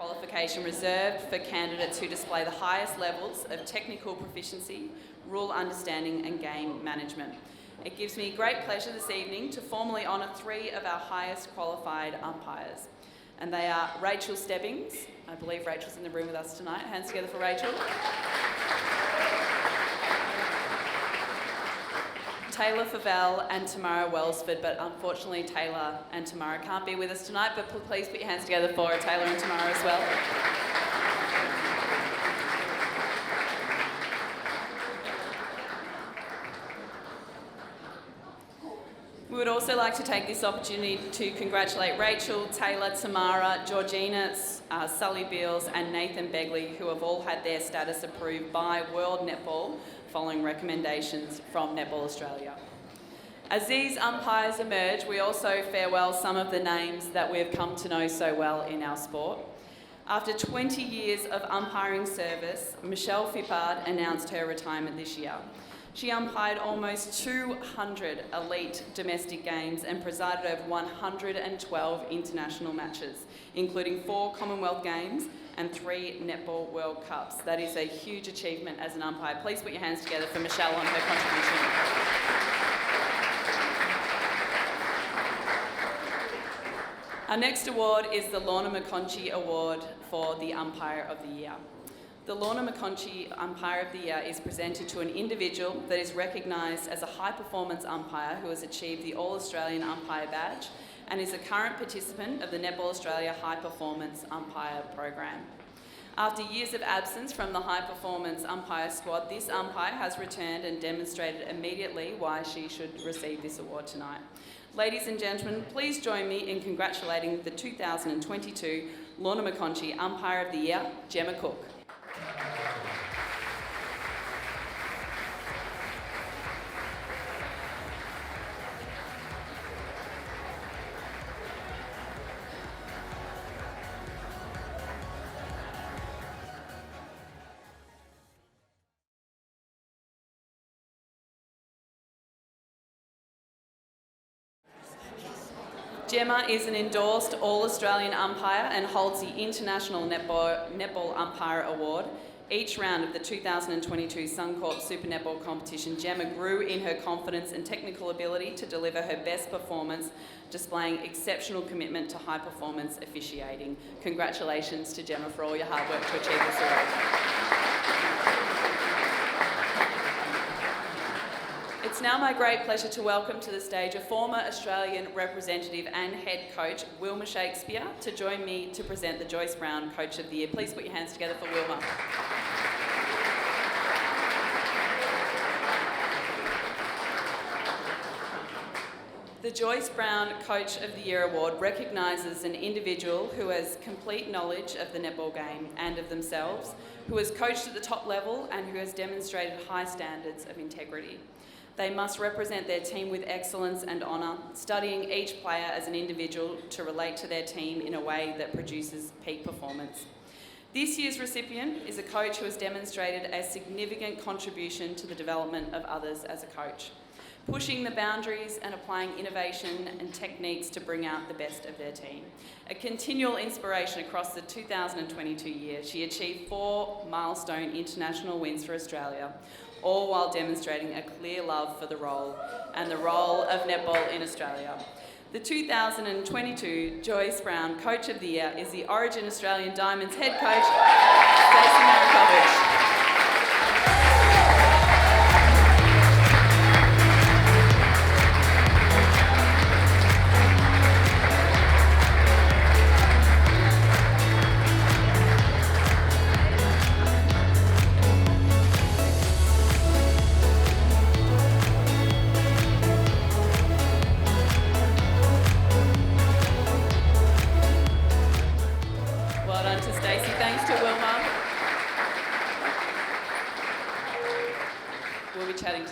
qualification reserved for candidates who display the highest levels of technical proficiency, rule understanding and game management. It gives me great pleasure this evening to formally honour 3 of our highest qualified umpires. And they are Rachel Stebbings. I believe Rachel's in the room with us tonight. Hands together for Rachel. Taylor Favell and Tamara Wellsford, but unfortunately Taylor and Tamara can't be with us tonight, but please put your hands together for Taylor and Tamara as well. We would also like to take this opportunity to congratulate Rachel, Taylor, Tamara, Georgina, Sully Beals and Nathan Begley, who have all had their status approved by World Netball following recommendations from Netball Australia. As these umpires emerge, we also farewell some of the names that we have come to know so well in our sport. After 20 years of umpiring service, Michelle Fippard announced her retirement this year. She umpired almost 200 elite domestic games and presided over 112 international matches, including 4 Commonwealth Games and 3 Netball World Cups. That is a huge achievement as an umpire. Please put your hands together for Michelle on her contribution. Our next award is the Lorna McConchie Award for the Umpire of the Year. The Lorna McConchie Umpire of the Year is presented to an individual that is recognised as a high-performance umpire who has achieved the All-Australian Umpire Badge and is a current participant of the Netball Australia High Performance Umpire Program. After years of absence from the High Performance Umpire squad, this umpire has returned and demonstrated immediately why she should receive this award tonight. Ladies and gentlemen, please join me in congratulating the 2022 Lorna McConchie Umpire of the Year, Gemma Cook. Gemma is an endorsed All-Australian umpire and holds the International Netball Umpire Award. Each round of the 2022 Suncorp Super Netball competition, Gemma grew in her confidence and technical ability to deliver her best performance, displaying exceptional commitment to high-performance officiating. Congratulations to Gemma for all your hard work to achieve this award. It's now my great pleasure to welcome to the stage a former Australian representative and head coach, Wilma Shakespeare, to join me to present the Joyce Brown Coach of the Year. Please put your hands together for Wilma. The Joyce Brown Coach of the Year Award recognises an individual who has complete knowledge of the netball game and of themselves, who has coached at the top level and who has demonstrated high standards of integrity. They must represent their team with excellence and honour, studying each player as an individual to relate to their team in a way that produces peak performance. This year's recipient is a coach who has demonstrated a significant contribution to the development of others as a coach, pushing the boundaries and applying innovation and techniques to bring out the best of their team. A continual inspiration across the 2022 year, she achieved 4 milestone international wins for Australia, all while demonstrating a clear love for the role and the role of netball in Australia. The 2022 Joyce Brown Coach of the Year is the Origin Australian Diamonds head coach, Stacey Marikovich.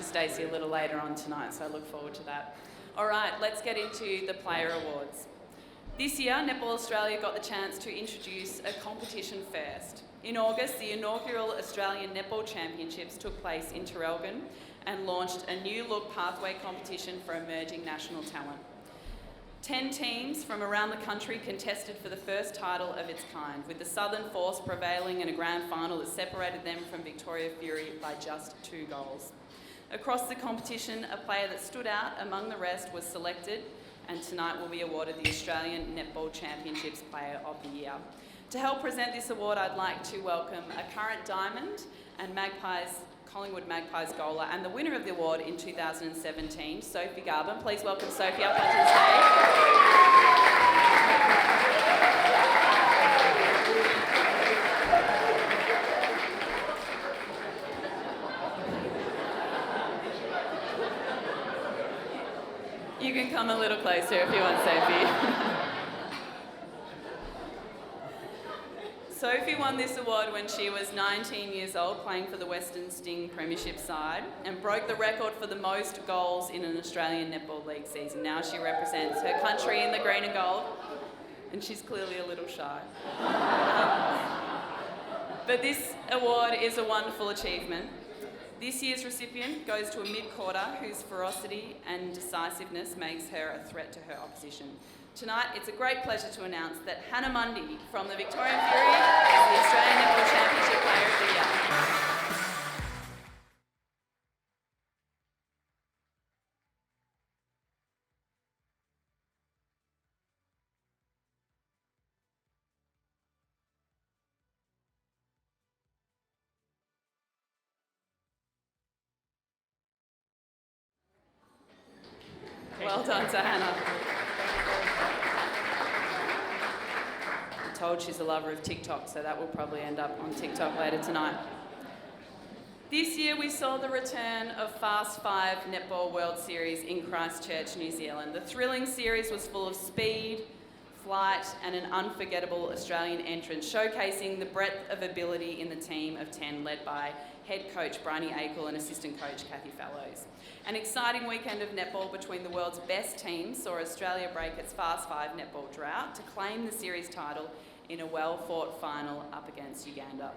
Stacey a little later on tonight, so I look forward to that. All right, let's get into the Player Awards. This year, Netball Australia got the chance to introduce a competition first. In August, the inaugural Australian Netball Championships took place in Traralgon and launched a new look pathway competition for emerging national talent. 10 teams from around the country contested for the first title of its kind, with the Southern Force prevailing in a grand final that separated them from Victoria Fury by just 2 goals. Across the competition, a player that stood out among the rest was selected, and tonight will be awarded the Australian Netball Championships Player of the Year. To help present this award, I'd like to welcome a current Diamond and Collingwood Magpies goaler and the winner of the award in 2017, Sophie Garvin. Please welcome Sophie up onto the stage. You can come a little closer if you want, Sophie. Sophie won this award when she was 19 years old, playing for the Western Sting Premiership side, and broke the record for the most goals in an Australian Netball League season. Now she represents her country in the green and gold, and she's clearly a little shy. But this award is a wonderful achievement. This year's recipient goes to a mid-quarter whose ferocity and decisiveness makes her a threat to her opposition. Tonight, it's a great pleasure to announce that Hannah Mundy from the Victorian Fury is the Australian Netball Championship Player of the Year. Well done to Hannah. I'm told she's a lover of TikTok, so that will probably end up on TikTok later tonight. This year we saw the return of Fast 5 Netball World Series in Christchurch, New Zealand. The thrilling series was full of speed, flight and an unforgettable Australian entrance, showcasing the breadth of ability in the team of 10 led by head coach Bryony Akel and assistant coach Kathy Fallows. An exciting weekend of netball between the world's best teams saw Australia break its Fast 5 netball drought to claim the series title in a well-fought final up against Uganda.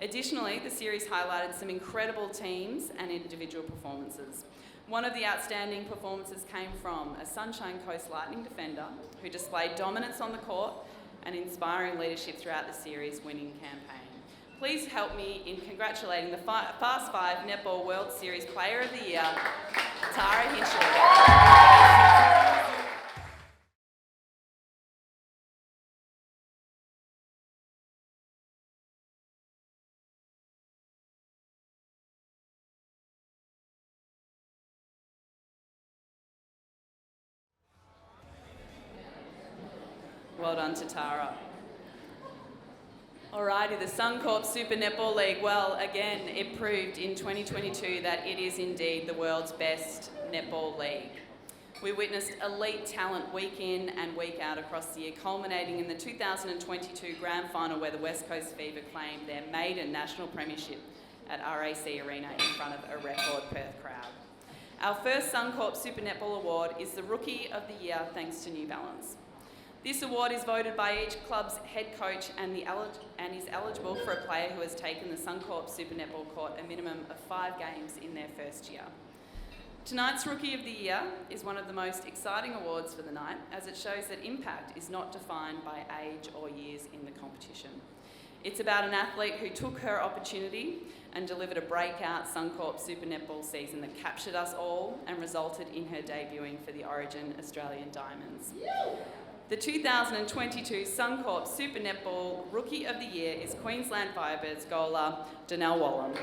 Additionally, the series highlighted some incredible teams and individual performances. One of the outstanding performances came from a Sunshine Coast Lightning defender who displayed dominance on the court and inspiring leadership throughout the series winning campaign. Please help me in congratulating the Fast 5 Netball World Series Player of the Year, Tara Hinchley. Well done to Tara. Alrighty, the Suncorp Super Netball League. Well, again, it proved in 2022 that it is indeed the world's best netball league. We witnessed elite talent week in and week out across the year, culminating in the 2022 Grand Final where the West Coast Fever claimed their maiden national premiership at RAC Arena in front of a record Perth crowd. Our first Suncorp Super Netball Award is the Rookie of the Year, thanks to New Balance. This award is voted by each club's head coach and is eligible for a player who has taken the Suncorp Super Netball court a minimum of 5 games in their first year. Tonight's Rookie of the Year is one of the most exciting awards for the night, as it shows that impact is not defined by age or years in the competition. It's about an athlete who took her opportunity and delivered a breakout Suncorp Super Netball season that captured us all and resulted in her debuting for the Origin Australian Diamonds. The 2022 Suncorp Super Netball Rookie of the Year is Queensland Firebirds goaler Danelle Wallam.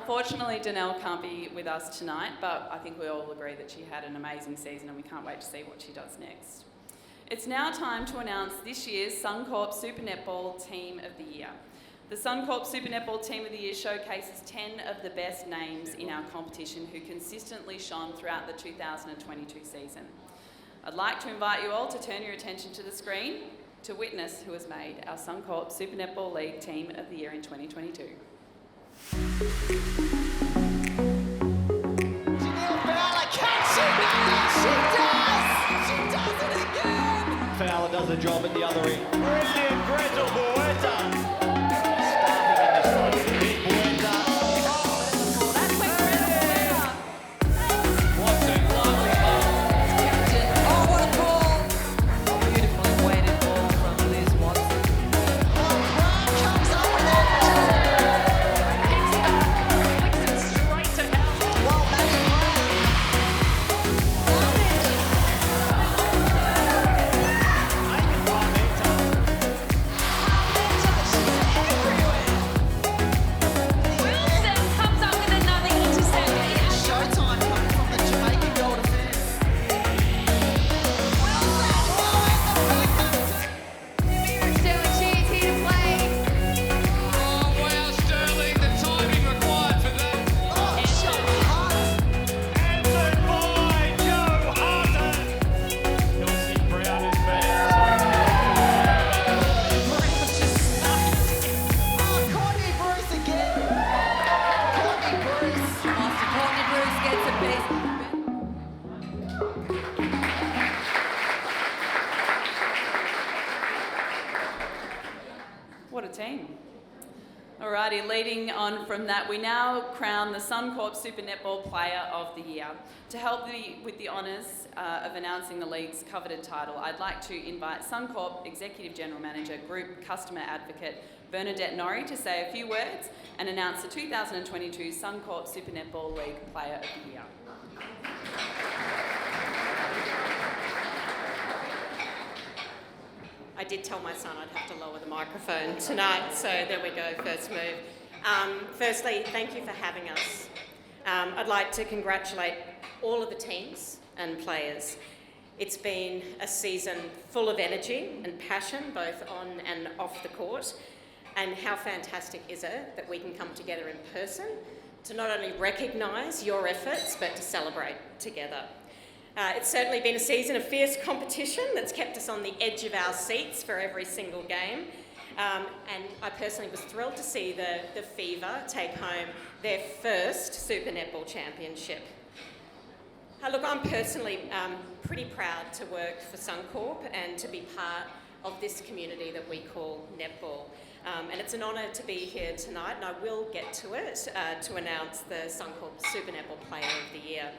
unfortunately, Danelle can't be with us tonight, but I think we all agree that she had an amazing season and we can't wait to see what she does next. It's now time to announce this year's Suncorp Super Netball Team of the Year. The Suncorp Super Netball Team of the Year showcases 10 of the best names in our competition who consistently shone throughout the 2022 season. I'd like to invite you all to turn your attention to the screen to witness who has made our Suncorp Super Netball League Team of the Year in 2022. Fowler does the job at the other end. Brilliant, Gretel Bueta. What a team. Alrighty, leading on from that, we now crown the Suncorp Super Netball Player of the Year. To help with the honours of announcing the league's coveted title, I'd like to invite Suncorp Executive General Manager, Group Customer Advocate, Bernadette Norrie, to say a few words and announce the 2022 Suncorp Super Netball League Player of the Year. I did tell my son I'd have to lower the microphone tonight, so there we go, first move. Firstly, thank you for having us. I'd like to congratulate all of the teams and players. It's been a season full of energy and passion, both on and off the court. And how fantastic is it that we can come together in person to not only recognise your efforts, but to celebrate together. It's certainly been a season of fierce competition that's kept us on the edge of our seats for every single game. And I personally was thrilled to see the Fever take home their first Super Netball Championship. Look, I'm personally pretty proud to work for Suncorp and to be part of this community that we call netball. And it's an honour to be here tonight, and I will get to it to announce the Suncorp Super Netball Player of the Year.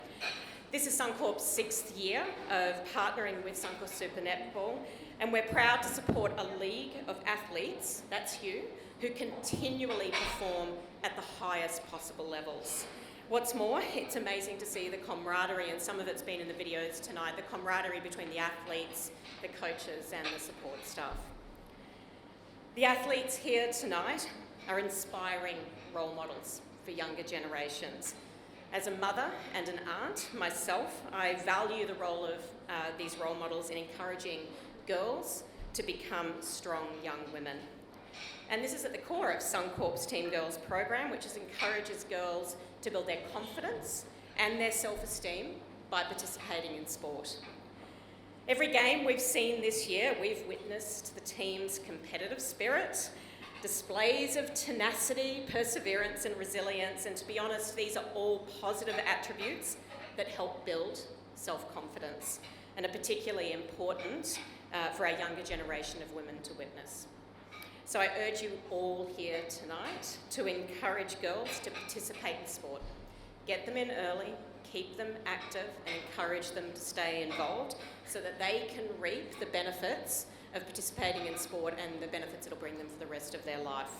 This is Suncorp's 6th year of partnering with Suncorp Super Netball, and we're proud to support a league of athletes, that's you, who continually perform at the highest possible levels. What's more, it's amazing to see the camaraderie, and some of it's been in the videos tonight, the camaraderie between the athletes, the coaches and the support staff. The athletes here tonight are inspiring role models for younger generations. As a mother and an aunt myself, I value the role of these role models in encouraging girls to become strong young women. And this is at the core of Suncorp's Teen Girls program, which encourages girls to build their confidence and their self-esteem by participating in sport. Every game we've seen this year, we've witnessed the team's competitive spirit, displays of tenacity, perseverance and resilience, and to be honest, these are all positive attributes that help build self-confidence and are particularly important for our younger generation of women to witness. So I urge you all here tonight to encourage girls to participate in sport. Get them in early, keep them active and encourage them to stay involved so that they can reap the benefits of participating in sport and the benefits it'll bring them for the rest of their life.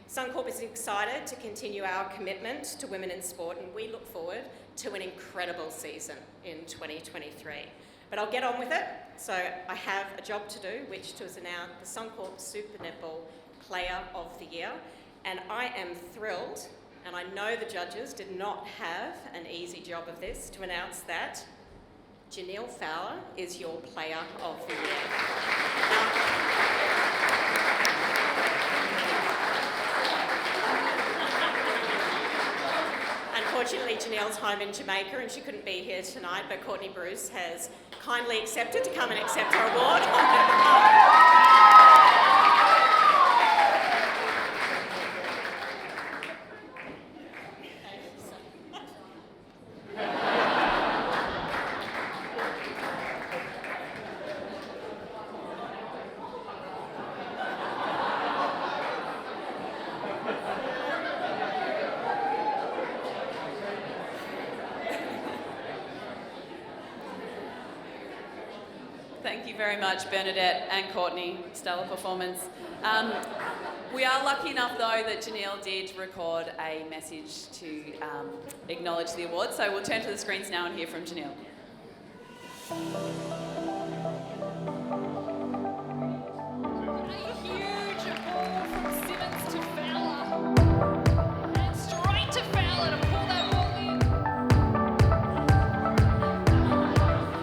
Suncorp is excited to continue our commitment to women in sport, and we look forward to an incredible season in 2023. But I'll get on with it. So I have a job to do, which is announce the Suncorp Super Netball Player of the Year, and I am thrilled and I know the judges did not have an easy job of this, to announce that Janelle Fowler is your Player of the Year. Unfortunately, Janelle's home in Jamaica and she couldn't be here tonight, but Courtney Bruce has kindly accepted to come and accept her award on her behalf. Thank you very much, Bernadette and Courtney. Stellar performance. We are lucky enough, though, that Janelle did record a message to acknowledge the award. So we'll turn to the screens now and hear from Janelle. A huge ball from Simmons to Fowler. And straight to Fowler to pull that ball in.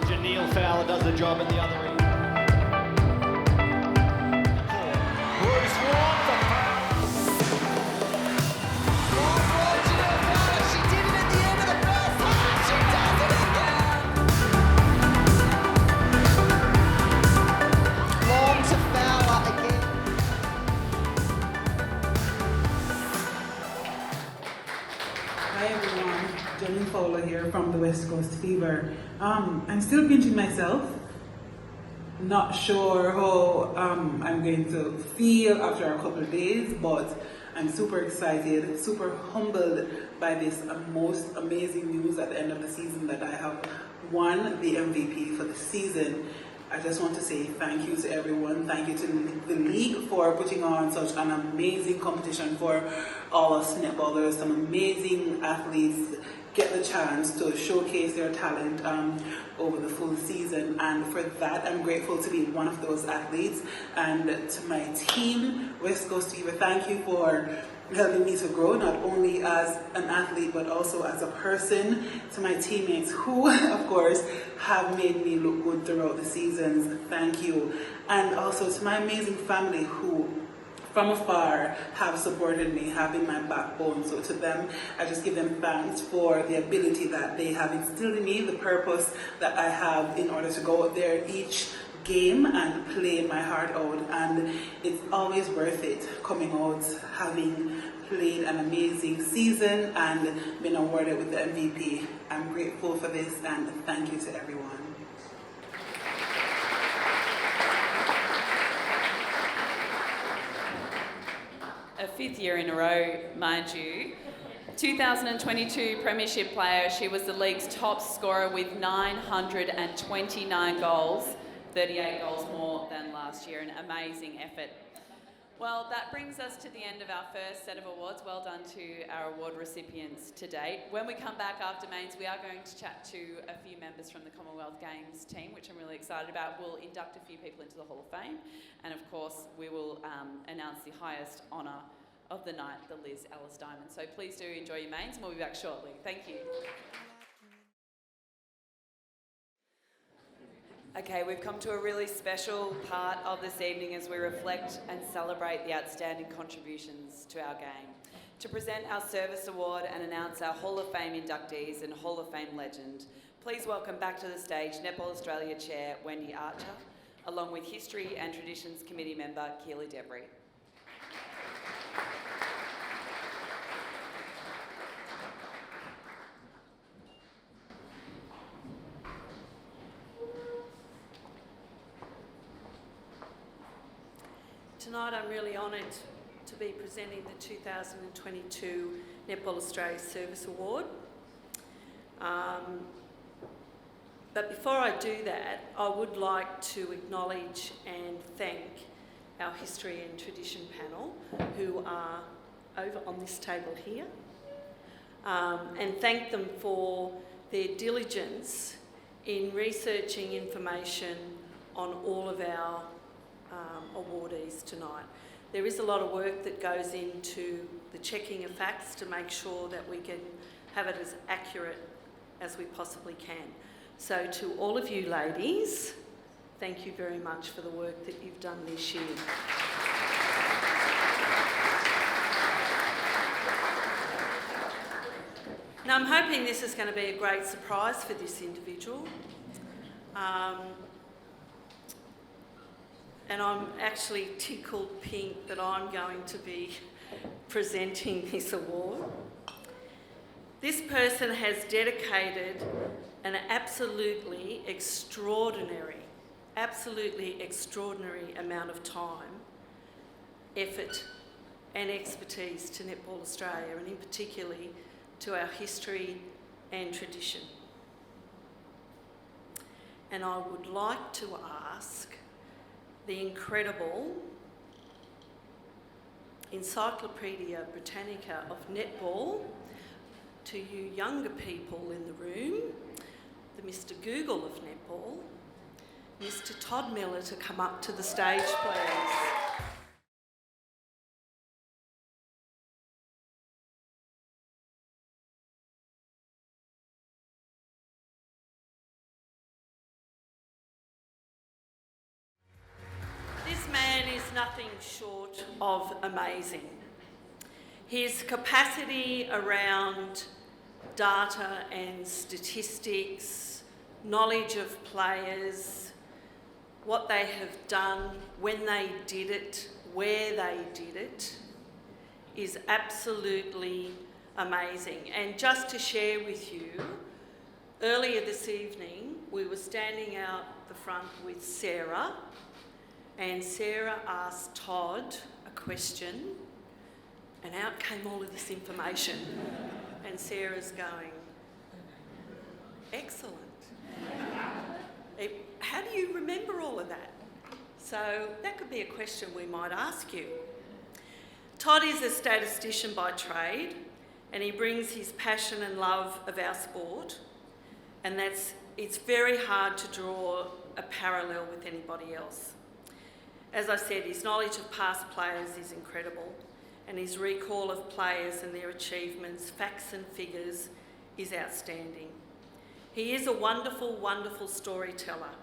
Janelle Fowler does the job at the other end. Bruce Ward for Fowler. She did it at the end of the first half. She does it again. Long to Fowler again. Hi everyone, Jolene Fowler here from the West Coast Fever. I'm still pinching myself. Not sure how I'm going to feel after a couple of days, but I'm super excited, super humbled by this most amazing news at the end of the season that I have won the MVP for the season. I just want to say thank you to everyone. Thank you to the league for putting on such an amazing competition for all us netballers. Some amazing athletes get the chance to showcase their talent over the full season, and for that I'm grateful to be one of those athletes. And to my team, West Coast Fever, thank you for helping me to grow, not only as an athlete but also as a person. To my teammates who, of course, have made me look good throughout the seasons, thank you. And also to my amazing family who from afar have supported me, have been my backbone. So to them, I just give them thanks for the ability that they have instilled in me, the purpose that I have in order to go out there each game and play my heart out. And it's always worth it coming out, having played an amazing season and been awarded with the MVP. I'm grateful for this and thank you to everyone. A fifth year in a row, mind you. 2022 Premiership Player, she was the league's top scorer with 929 goals, 38 goals more than last year, an amazing effort. Well, that brings us to the end of our first set of awards. Well done to our award recipients to date. When we come back after mains, we are going to chat to a few members from the Commonwealth Games team, which I'm really excited about. We'll induct a few people into the Hall of Fame, and of course, we will announce the highest honour of the night, the Ellis Diamond. So please do enjoy your mains, and we'll be back shortly. Thank you. Okay, we've come to a really special part of this evening as we reflect and celebrate the outstanding contributions to our game. To present our Service Award and announce our Hall of Fame inductees and Hall of Fame legend, please welcome back to the stage Netball Australia Chair Wendy Archer, along with History and Traditions Committee member Keely Debry. Tonight I'm really honoured to be presenting the 2022 Netball Australia Service Award. But before I do that, I would like to acknowledge and thank our History and Tradition panel who are over on this table here, and thank them for their diligence in researching information on all of our awardees tonight. There is a lot of work that goes into the checking of facts to make sure that we can have it as accurate as we possibly can. So to all of you ladies, thank you very much for the work that you've done this year. Now I'm hoping this is going to be a great surprise for this individual. And I'm actually tickled pink that I'm going to be presenting this award. This person has dedicated an absolutely extraordinary amount of time, effort and expertise to Netball Australia, and in particularly to our history and tradition. And I would like to ask the incredible Encyclopedia Britannica of Netball, to you younger people in the room, the Mr. Google of Netball, Mr. Todd Miller, to come up to the stage, please. This man is nothing short of amazing. His capacity around data and statistics, knowledge of players, what they have done, when they did it, where they did it, is absolutely amazing. And just to share with you, earlier this evening, we were standing out the front with Sarah, and Sarah asked Todd a question, and out came all of this information. And Sarah's going, excellent. How do you remember all of that? So that could be a question we might ask you. Todd is a statistician by trade, and he brings his passion and love of our sport, and it's very hard to draw a parallel with anybody else. As I said, his knowledge of past players is incredible, and his recall of players and their achievements, facts and figures, is outstanding. He is a wonderful, wonderful storyteller,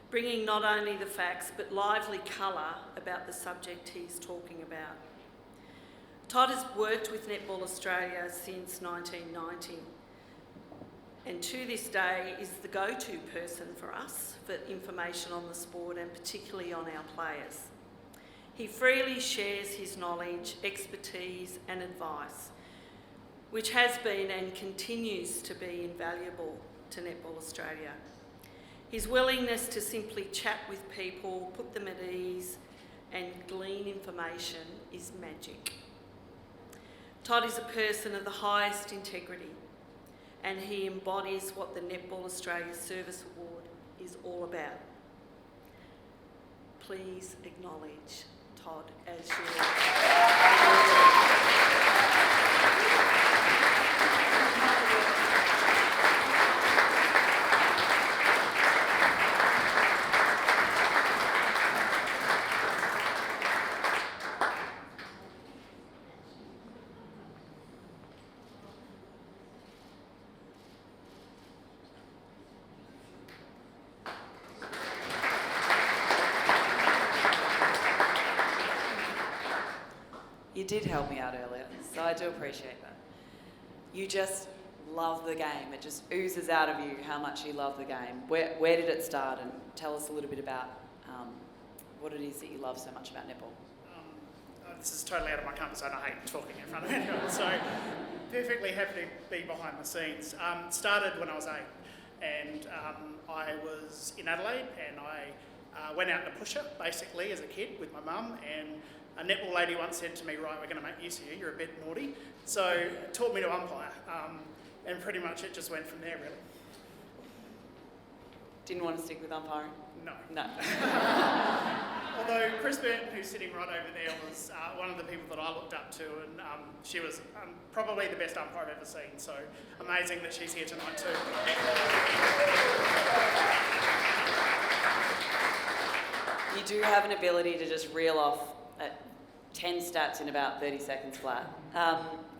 bringing not only the facts but lively colour about the subject he's talking about. Todd has worked with Netball Australia since 1990, and to this day is the go-to person for us for information on the sport, and particularly on our players. He freely shares his knowledge, expertise and advice, which has been and continues to be invaluable to Netball Australia. His willingness to simply chat with people, put them at ease and glean information is magic. Todd is a person of the highest integrity, and he embodies what the Netball Australia Service Award is all about. Please acknowledge Todd as You did help me out earlier, so I do appreciate that. You just love the game. It just oozes out of you how much you love the game. Where did it start? And tell us a little bit about what it is that you love so much about netball. This is totally out of my comfort zone. I hate talking in front of anyone, so perfectly happy to be behind the scenes. Started when I was 8, and I was in Adelaide, and I went out in a pusher, basically, as a kid with my mum, and a netball lady once said to me, right, we're going to make use of you, you're a bit naughty. So taught me to umpire, and pretty much it just went from there, really. Didn't want to stick with umpiring? No. Although Chris Burton, who's sitting right over there, was one of the people that I looked up to, and she was probably the best umpire I've ever seen, so amazing that she's here tonight too. You do have an ability to just reel off 10 stats in about 30 seconds flat.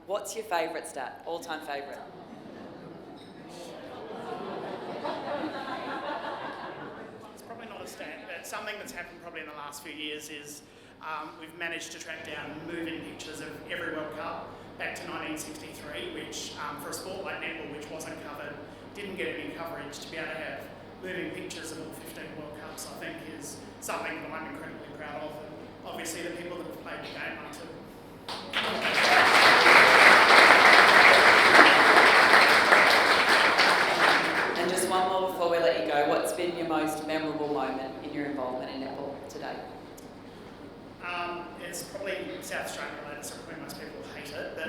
What's your favourite stat? All-time favourite? It's probably not a stat, but something that's happened probably in the last few years is we've managed to track down moving pictures of every World Cup back to 1963, which for a sport like netball, which wasn't covered, didn't get any coverage, to be able to have moving pictures of all 15 World Cups, I think is something that I'm incredibly proud of. And obviously the people that have played the game are too. And just one more before we let you go. What's been your most memorable moment in your involvement in netball today? It's probably South Australian related, so probably most people hate it, but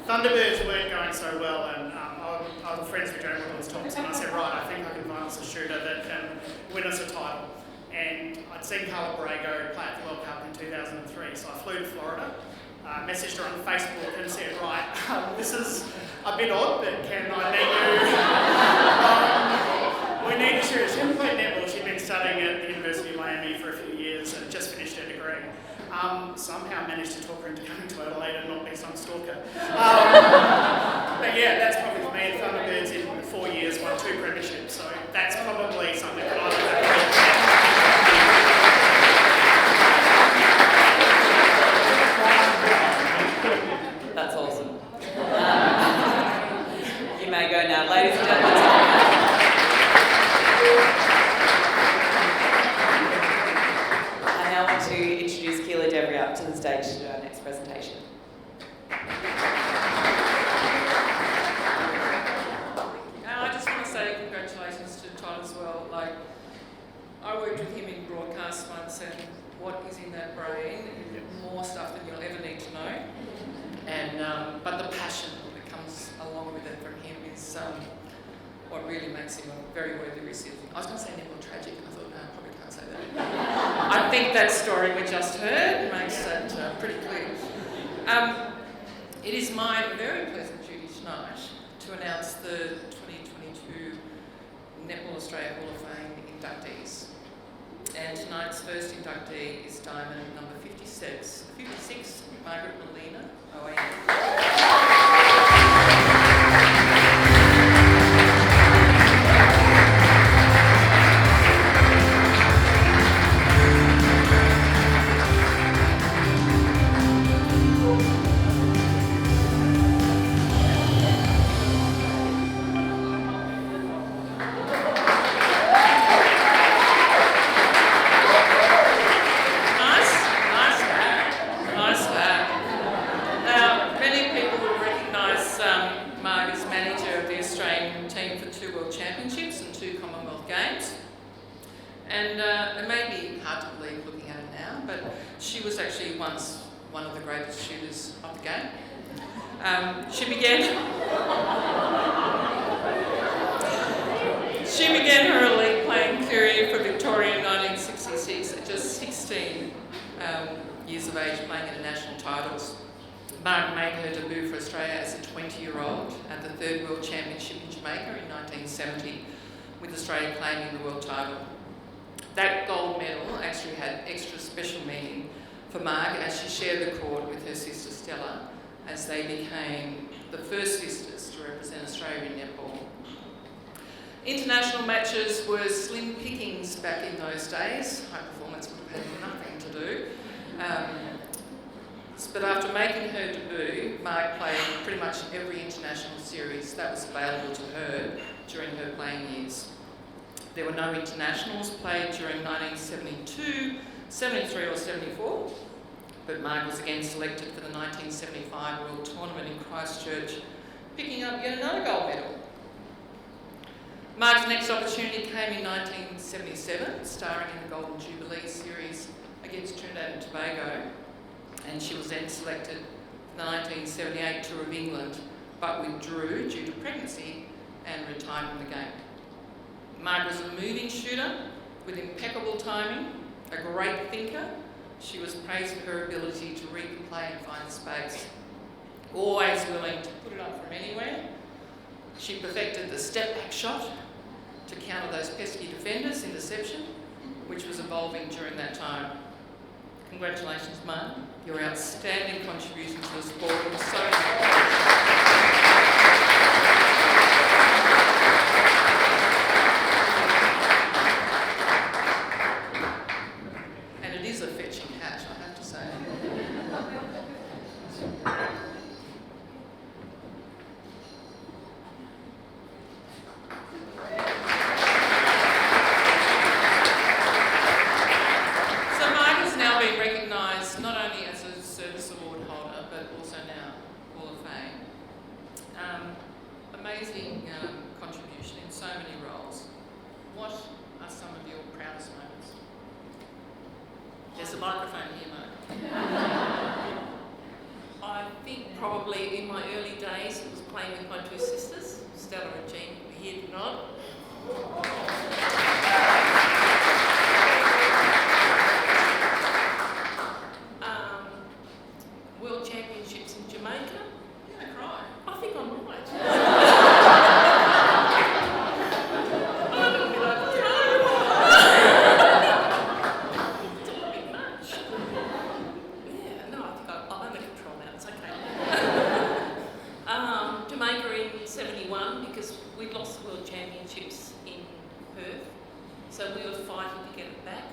Thunderbirds weren't going so well, and I was friends with Joan Thompson, and I said, right, I think I can find us a shooter that can win us a title. And I'd seen Carla Borrego play at the World Cup in 2003, so I flew to Florida, messaged her on Facebook and said, right, this is a bit odd, but can I meet you? We need a shooter. She hadn't played netball, she'd been studying at the University of Miami for a few years and just finished her degree. Somehow managed to talk her into coming to Adelaide and not be some stalker. But yeah, that's probably for me. The Thunderbirds in 4 years won 2 premierships, so that's probably something that I would have. That's awesome. You may go now. Ladies and gentlemen. I now want to introduce Keela Debry up to the stage to do our next presentation. I just want to say congratulations to Todd as well. Like, I worked with him in broadcast once, and what is in that brain, more stuff than you'll ever need to know. And but the passion that comes along with it from him is what really makes him a very worthy recipient. I was going to say netball tragic. I thought, no, I probably can't say that. I think that story we just heard makes that pretty clear. It is my very pleasant duty tonight to announce the 2022 Netball Australia Hall of Fame inductees. And tonight's first inductee is Diamond number 56, Margaret Molina, OAM. Championships and 2 Commonwealth Games. And it may be hard to believe looking at it now, but she was actually once one of the greatest shooters of the game. She began her elite playing career for Victoria in 1966 at just 16 years of age, playing international titles. Margaret made her debut for Australia as a 20-year-old at the 3rd World Championship in Jamaica in 1970, with Australia claiming the world title. That gold medal actually had extra special meaning for Margaret as she shared the court with her sister Stella, as they became the first sisters to represent Australia in netball. International matches were slim pickings back in those days. High performance would have had nothing to do. But after making her debut, Marg played pretty much every international series that was available to her during her playing years. There were no internationals played during 1972, 73 or 74, but Marg was again selected for the 1975 World Tournament in Christchurch, picking up yet another gold medal. Marg's next opportunity came in 1977, starring in the Golden Jubilee series against Trinidad and Tobago, and she was then selected for the 1978 Tour of England, but withdrew due to pregnancy and retired from the game. Marg was a moving shooter with impeccable timing, a great thinker. She was praised for her ability to read the play and find the space, always willing to put it up from anywhere. She perfected the step-back shot to counter those pesky defenders in deception, which was evolving during that time. Congratulations, Mark. Your outstanding contribution to the sport was so and it is a fetching hat, I have to say. So Mark has now been recognised not only as a service award holder, but also now Hall of Fame. Amazing contribution in so many roles. What are some of your proudest moments? There's a microphone here, Mark. I think probably in my early days it was playing with my two sisters, Stella and Jean, who are here tonight. World Championships in Jamaica. You're gonna cry. I think I'm right. I'm a bit overthrown. It's all a bit much. Yeah, no, I think I'm under control now. It's okay. Jamaica in '71 because we lost the World Championships in Perth, so we were fighting to get it back,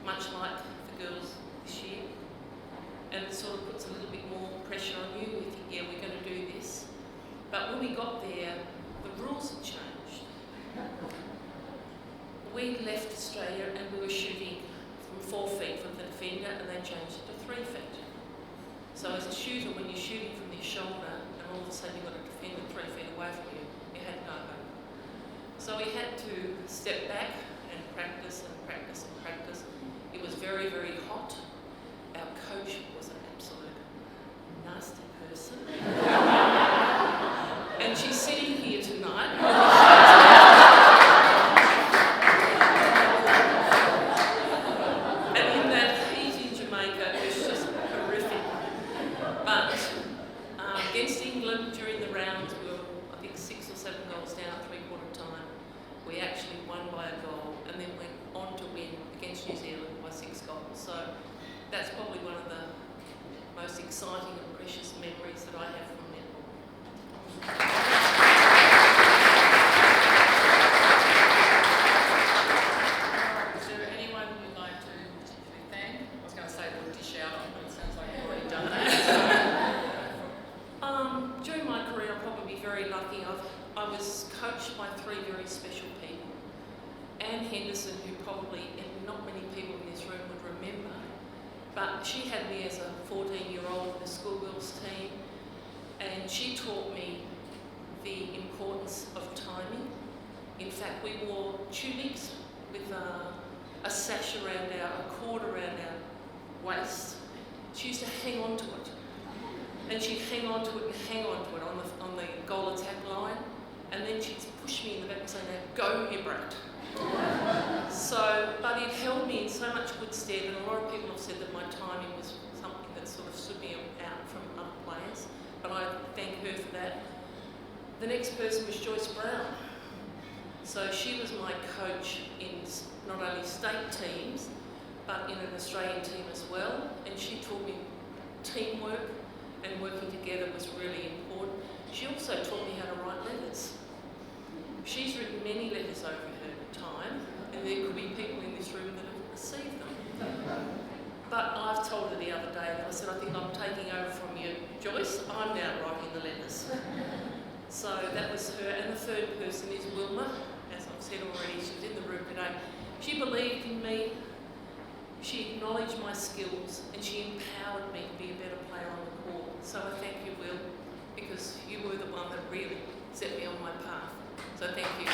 much like the girls this year. And it sort of puts a little bit more pressure on you. We think, yeah, we're going to do this. But when we got there, the rules had changed. We left Australia and we were shooting from 4 feet from the defender, and they changed it to 3 feet. So as a shooter, when you're shooting from your shoulder and all of a sudden you've got a defender 3 feet away from you, you had no hope. So we had to step back and practice and practice and practice. It was very, very hot. Our coach was an absolute nasty person. And she's sitting here tonight. And in that heat in Jamaica, it was just horrific. But against England during the rounds, we were, I think, 6 or 7 goals down, 3/4 time. We actually won by a goal and then went on to win against New Zealand by 6 goals. So that's probably one of the most exciting and precious memories that I have from netball. Is there anyone you'd like to particularly thank? I was going to say we'll dish out on, but it sounds like you've already done that. During my career, I'll probably be very lucky. I was coached by 3 very special people. Anne Henderson, who probably not many people in this room would remember, but she had me as a 14-year-old in the schoolgirls team, and she taught me the importance of timing. In fact, we wore tunics with a sash around a cord around our waist. She used to hang on to it, and she'd hang on to it and hang on to it on the goal attack line, and then she'd push me in the back and say, "Now go, you brat." So, but it held me in so much good stead, and a lot of people have said that my timing was something that sort of stood me out from other players, but I thank her for that. The next person was Joyce Brown. So she was my coach in not only state teams, but in an Australian team as well, and she taught me teamwork and working together was really important. She also taught me how to write letters. She's written many letters over her time, and there could be people in this room that have received them. But I've told her the other day, I said, "I think I'm taking over from you, Joyce. I'm now writing the letters." So that was her. And the third person is Wilma. As I've said already, she was in the room today. She believed in me, she acknowledged my skills, and she empowered me to be a better player on the court. So I thank you, Will, because you were the one that really set me on my path. So thank you.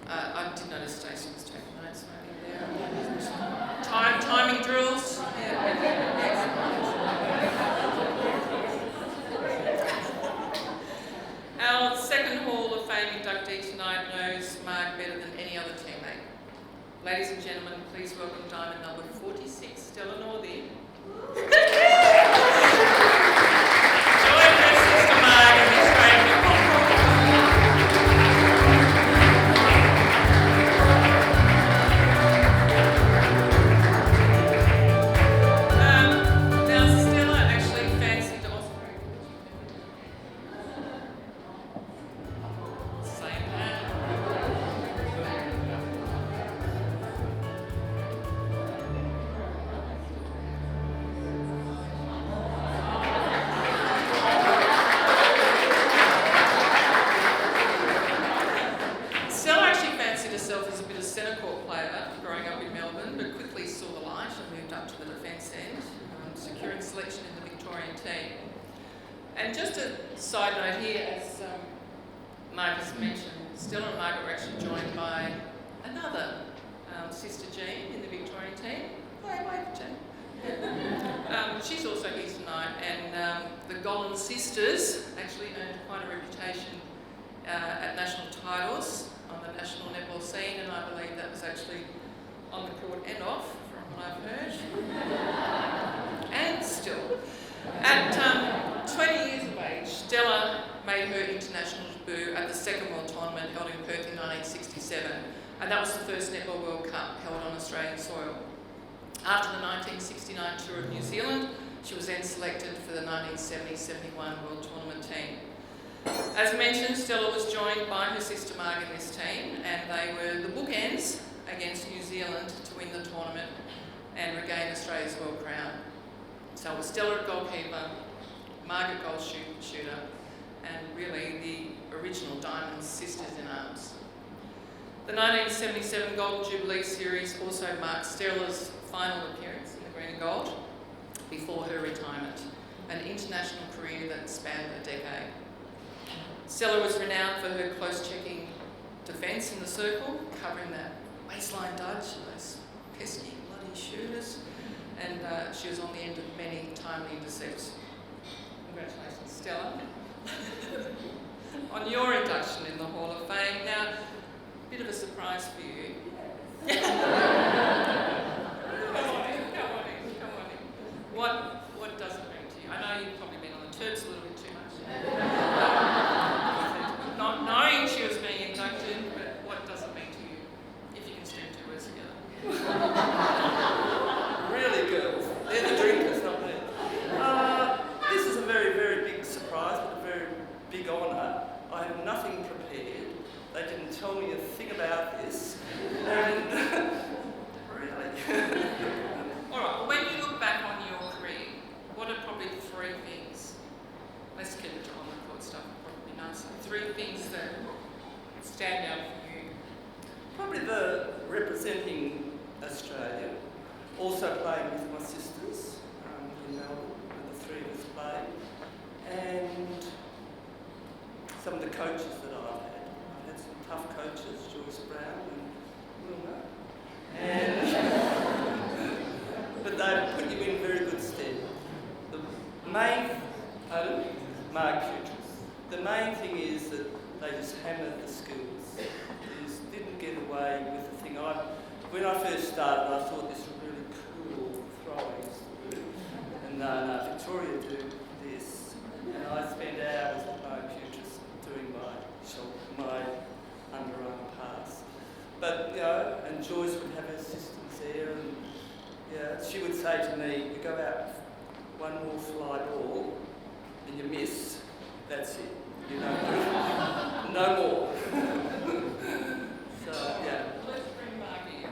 I did notice Stacey was taking notes maybe there. Timing drills. Our second Hall of Fame inductee tonight knows Mark better than any other teammate. Ladies and gentlemen, please welcome diamond number 46, Stella Northey. Victorian team. And just a side note here, as Marcus mentioned, Stella and Margaret were actually joined by another sister Jean in the Victorian team. Hi, Jean. She's also here tonight, and the Golden Sisters actually earned quite a reputation at national titles on the national netball scene, and I believe that was actually on the court and off, from what I've heard. And still, at 20 years of age, Stella made her international debut at the Second World Tournament held in Perth in 1967, and that was the first Netball World Cup held on Australian soil. After the 1969 tour of New Zealand, she was then selected for the 1970-71 World Tournament team. As mentioned, Stella was joined by her sister Marg in this team, and they were the bookends against New Zealand to win the tournament and regain Australia's world crown. So it was Stella at goalkeeper, Margaret goal shooter, and really the original Diamond sisters in arms. The 1977 Gold Jubilee Series also marked Stella's final appearance in the green and gold before her retirement, an international career that spanned a decade. Stella was renowned for her close-checking defence in the circle, covering that baseline dodge, those pesky, bloody shooters, and she was on the end of many timely intercepts. Congratulations, Stella. On your induction in the Hall of Fame. Now, a bit of a surprise for you. Come on in. What does it mean to you? I know you've probably been on the Terps a little bit too much. Not knowing she was being inducted, but what does it mean to you? If you can string two words together. Really, girls? They're the drinkers, not me. This is a very, very big surprise, but a very big honour. I have nothing prepared. They didn't tell me a thing about this. And really. All right, well, when you look back on your career, what are probably three things? Let's keep it to on the court stuff, probably nicer. Three things that stand out for you. Probably the representing Australia, also playing with my sisters in Melbourne, where the three of us played, and some of the coaches that I've had. I've had some tough coaches, Joyce and Wilma, and but they've put you in very good stead. The main, Mark Futures. The main thing is that they just hammered the skills. They just didn't get away with the thing. When I first started, I thought this was really cool throwing to do, and no, Victoria do this, and I spend hours with Mark Futures doing my underarm pass. But and Joyce would have her systems there, and she would say to me, "You go out one more fly ball, and you miss. That's it. You don't do it. No more." So Let's bring Mark in.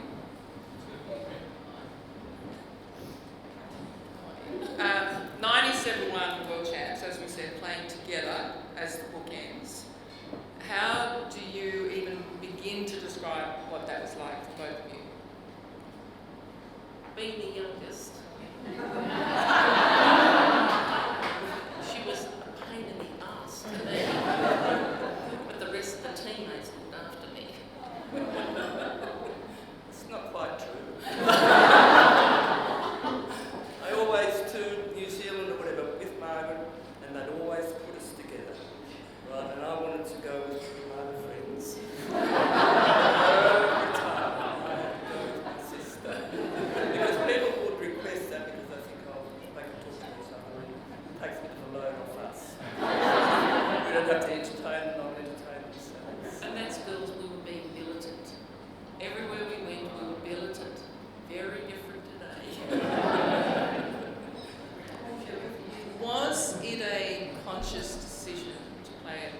97-1 World Champs, as we said, playing together as the bookends. How do you even begin to describe what that was like for both of you? Being the youngest, she was a pain in the arse to me, but the rest of the teammates looked after me. it's not quite true. I always toured New Zealand or whatever with Margaret, and they'd always put us together, right? And I wanted to go with my other friends. Every time I had to go with my sister, because people would request that because they think, oh, they can talk to each other and it takes a bit of a load off us. We don't have to entertain them, not entertain themselves. And that's girls, we were being billeted. Everywhere we went, we were billeted. Very different today. Was it a conscious decision to play at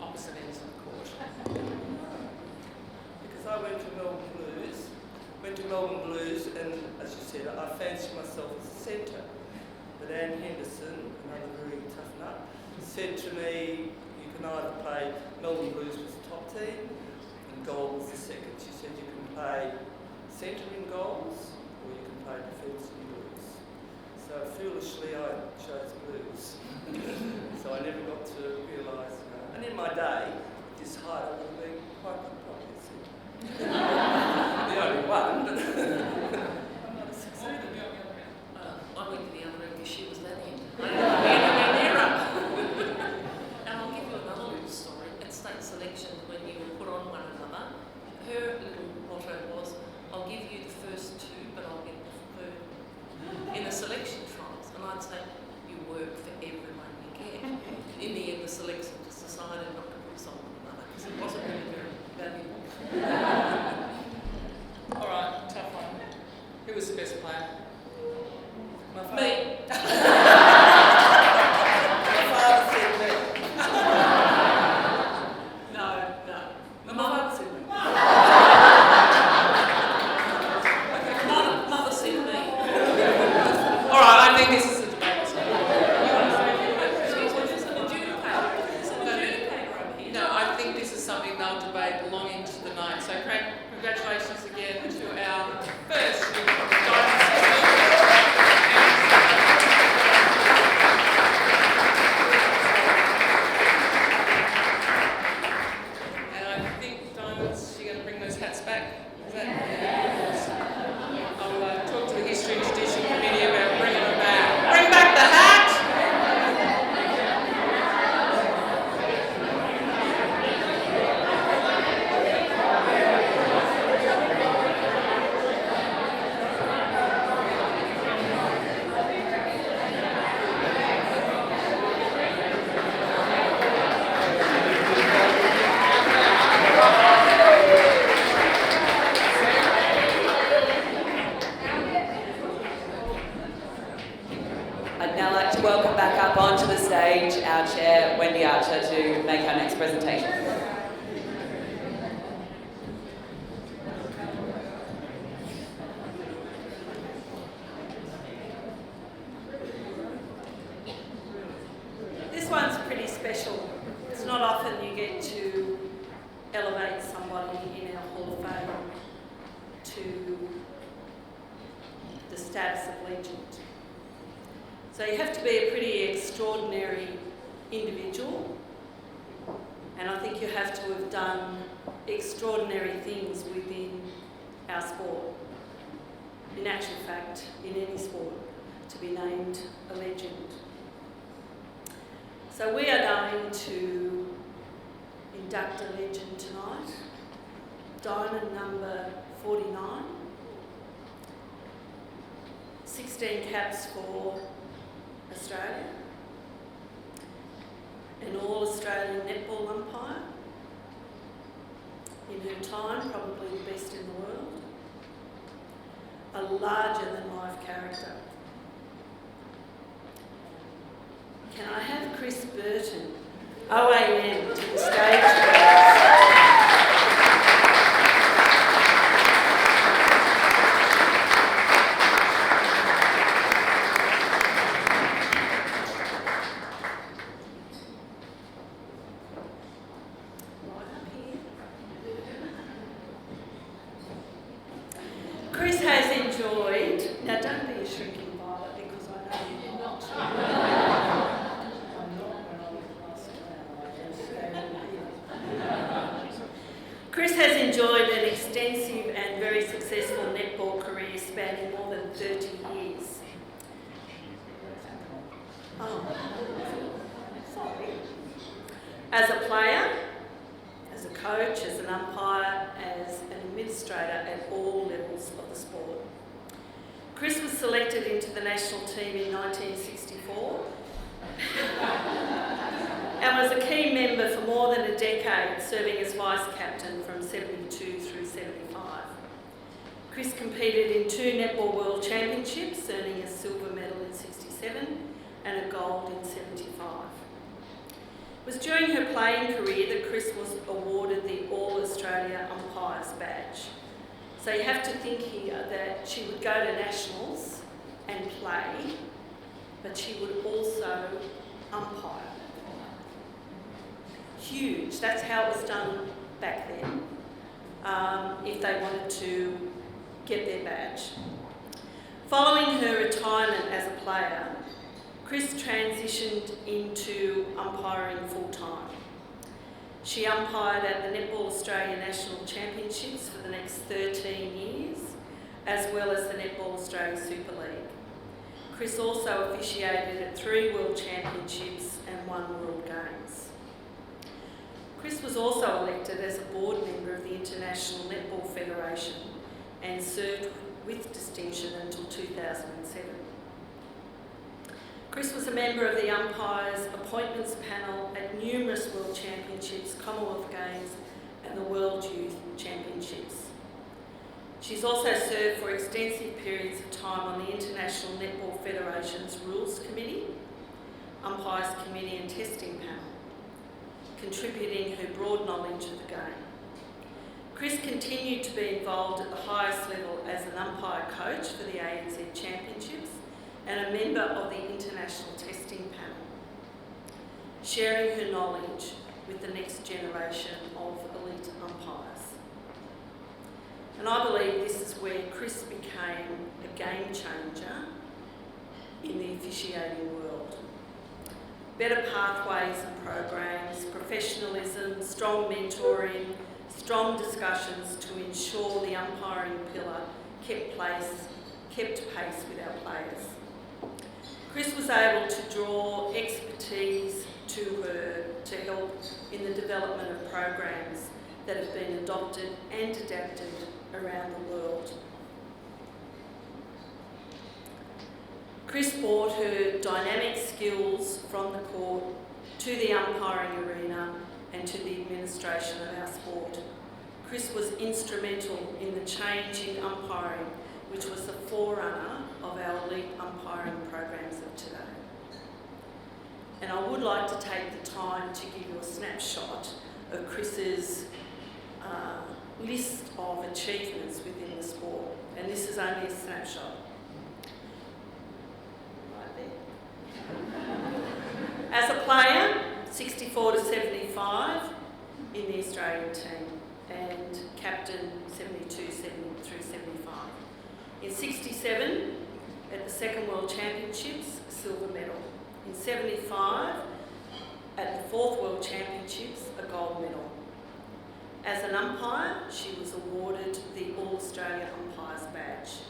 opposite ends of the court? Because I went to Melbourne Blues, and as you said, I fancied myself as a centre. But Anne Henderson, another very tough nut, said to me, you can either play, Melbourne Blues was the top team, and goal was the second. She said you can play centre in goals, or you can play defence in blues. So foolishly I chose blues. So I never got to realise, and in my day, this height I would have been quite good probably. The only one, but I might have succeeded. I went to the other end because she was that end. I didn't want to be anywhere near her. And I'll give you another little story. At state selections, when you were put on one another, her little motto was, I'll give you the first two, but I'll get the third. In the selection trials, and I'd say, you work for everyone you get. In the end, the selectors decided not to put us on one another because it wasn't really very valuable. All right, tough one. Who was the best player? My father, Me. my father said me. No. My mother said me. Mother said me. All right, I think this is a debate. No, I think this is something they'll debate long into the night. So, Craig, congratulations again to our first Diamond selection. And I think, Diamonds, you're going to bring those hats back. Is that? I'll talk to the History and Tradition Committee about bringing them back. Bring back the hat! I'd now like to welcome back up onto the stage our chair, Wendy Archer, to make our next presentation. This one's pretty special. It's not often you get to elevate somebody in our Hall of Fame to the status of legend. So you have to be a pretty extraordinary individual, and I think you have to have done extraordinary things within our sport. In actual fact, in any sport, to be named a legend. So we are going to induct a legend tonight, Diamond number 49, 16 caps for Australia, an all-Australian netball umpire, in her time probably the best in the world, a larger-than-life character. Can I have Chris Burton, OAM, to the stage, please? Chris has enjoyed, now don't be a shrinking violet because I know you're not. Chris has enjoyed an extensive and very successful netball career spanning more than 30 years. Sorry. As a player, as a coach, as an umpire, as an administrator at all levels of the sport. Chris was selected into the national team in 1964 and was a key member for more than a decade, serving as vice-captain from 72 through 75. Chris competed in 2 Netball World Championships, earning a silver medal in 67 and a gold in 75. It was during her playing career that Chris was awarded the All-Australia Umpires Badge. So you have to think here that she would go to nationals and play, but she would also umpire. Huge. That's how it was done back then, if they wanted to get their badge. Following her retirement as a player, Chris transitioned into umpiring full-time. She umpired at the Netball Australia National Championships for the next 13 years, as well as the Netball Australia Super League. Chris also officiated at 3 World Championships and 1 World Games. Chris was also elected as a board member of the International Netball Federation and served with distinction until 2007. Chris was a member of the Umpires Appointments Panel at numerous World Championships, Commonwealth Games and the World Youth Championships. She's also served for extensive periods of time on the International Netball Federation's Rules Committee, Umpires Committee and Testing Panel, contributing her broad knowledge of the game. Chris continued to be involved at the highest level as an umpire coach for the ANZ Championships and a member of the International Testing Panel, sharing her knowledge with the next generation of elite umpires. And I believe this is where Chris became a game changer in the officiating world. Better pathways and programs, professionalism, strong mentoring, strong discussions to ensure the umpiring pillar kept pace with our players. Chris was able to draw expertise to her to help in the development of programs that have been adopted and adapted around the world. Chris brought her dynamic skills from the court to the umpiring arena and to the administration of our sport. Chris was instrumental in the change in umpiring, which was the forerunner of our elite umpiring programs of today. And I would like to take the time to give you a snapshot of Chris's list of achievements within the sport. And this is only a snapshot. As a player, 64 to 75 in the Australian team and captain 72 through 75. In 67, at the second World Championships, a silver medal. In 75, at the fourth World Championships, a gold medal. As an umpire, she was awarded the All-Australia Umpires Badge.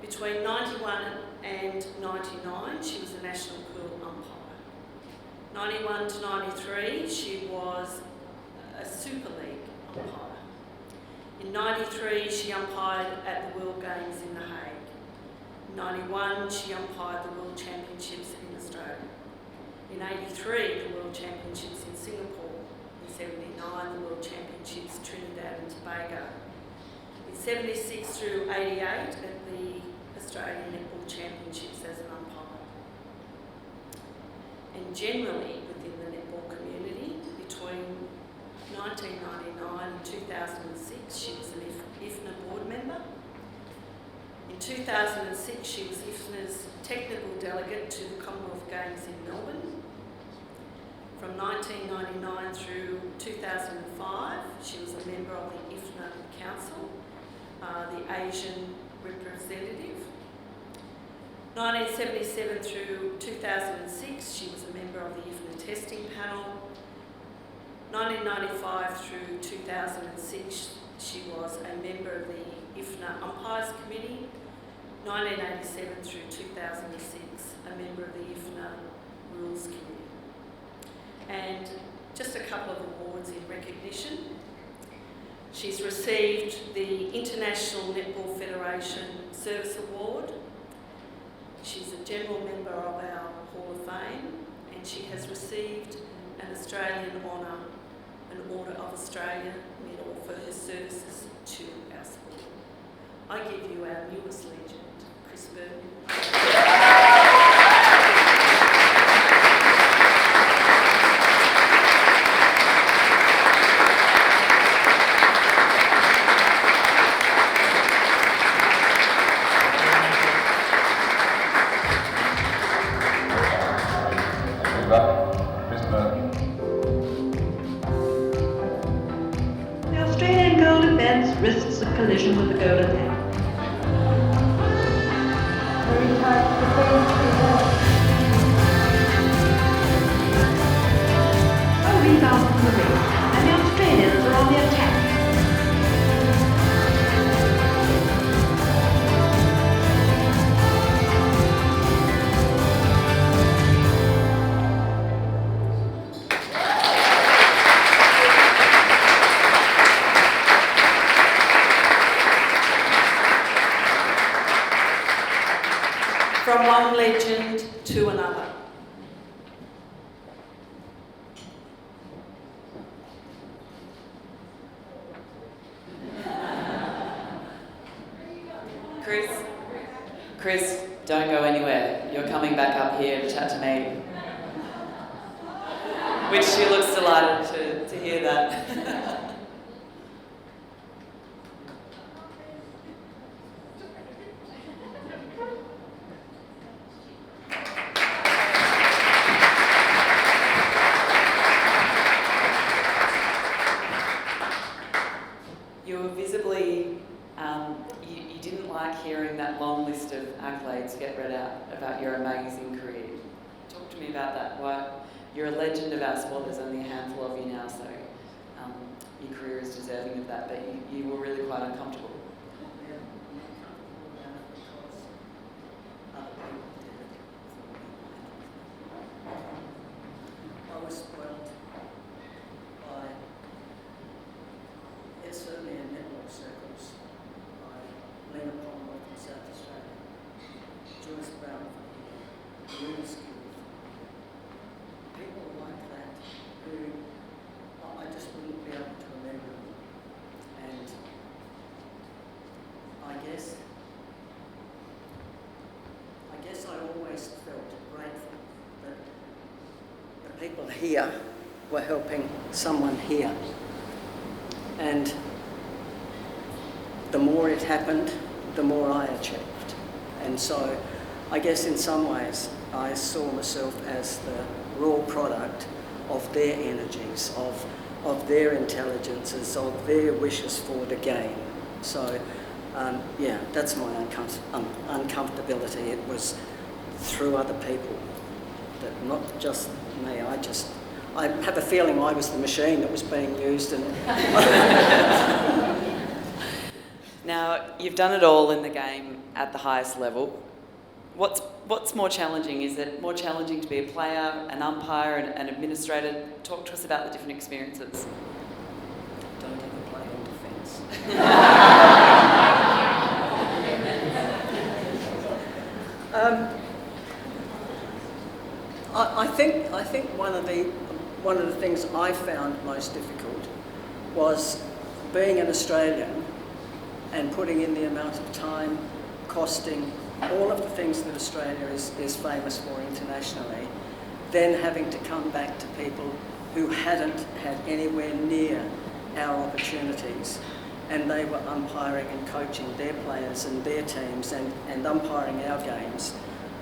Between 91 and 99, she was a national pool umpire. 91 to 93, she was a Super League umpire. In 93, she umpired at the World Games in The Hague. In 91, she umpired the World Championships in Australia. In 83, the World Championships in Singapore. In 79, the World Championships Trinidad and Tobago. In 76 through 88, at the Australian Netball Championships as an umpire. And generally within the netball community, between 1999 and 2006, she was an IFNA board member. In 2006, she was IFNA's technical delegate to the Commonwealth Games in Melbourne. From 1999 through 2005, she was a member of the IFNA Council, the Asian representative. 1977 through 2006, she was a member of the IFNA testing panel. 1995 through 2006, she was a member of the IFNA Umpires Committee. 1987 through 2006, a member of the IFNA Rules Committee. And just a couple of awards in recognition. She's received the International Netball Federation Service Award. She's a general member of our Hall of Fame, and she has received an Australian honour, an Order of Australia medal for her services to our sport. I give you our newest legend, Chris Burton. The Australian goal defence risks a collision with the goal attack. A rebound from the ring, and the Australians are on the attack. From one legend to another. Chris, don't go anywhere. You're coming back up here to chat to me. Which she looks delighted to hear that. You were visibly, you didn't like hearing that long list of accolades get read out about your amazing career. Talk to me about that. Why you're a legend of our sport. There's only a handful of you now, so your career is deserving of that. But you were really quite uncomfortable. I was spoiled by, it's certainly in netball circles, by Lena Commonwealth from South Australia, Joyce from here, Lewis people like that who I just wouldn't be able to remember them. And I guess I always felt grateful that the people here were helping someone here. And the more it happened, the more I achieved. And so I guess in some ways I saw myself as the raw product of their energies, of their intelligences, of their wishes for the game. So yeah, that's my uncomfortability. It was through other people, that not just me. I have a feeling I was the machine that was being used. And Now, you've done it all in the game at the highest level. What's more challenging? Is it more challenging to be a player, an umpire, an administrator? Talk to us about the different experiences. Don't ever play on defence. I think one of the things I found most difficult was being an Australian and putting in the amount of time, costing, all of the things that Australia is famous for internationally, then having to come back to people who hadn't had anywhere near our opportunities, and they were umpiring and coaching their players and their teams and umpiring our games,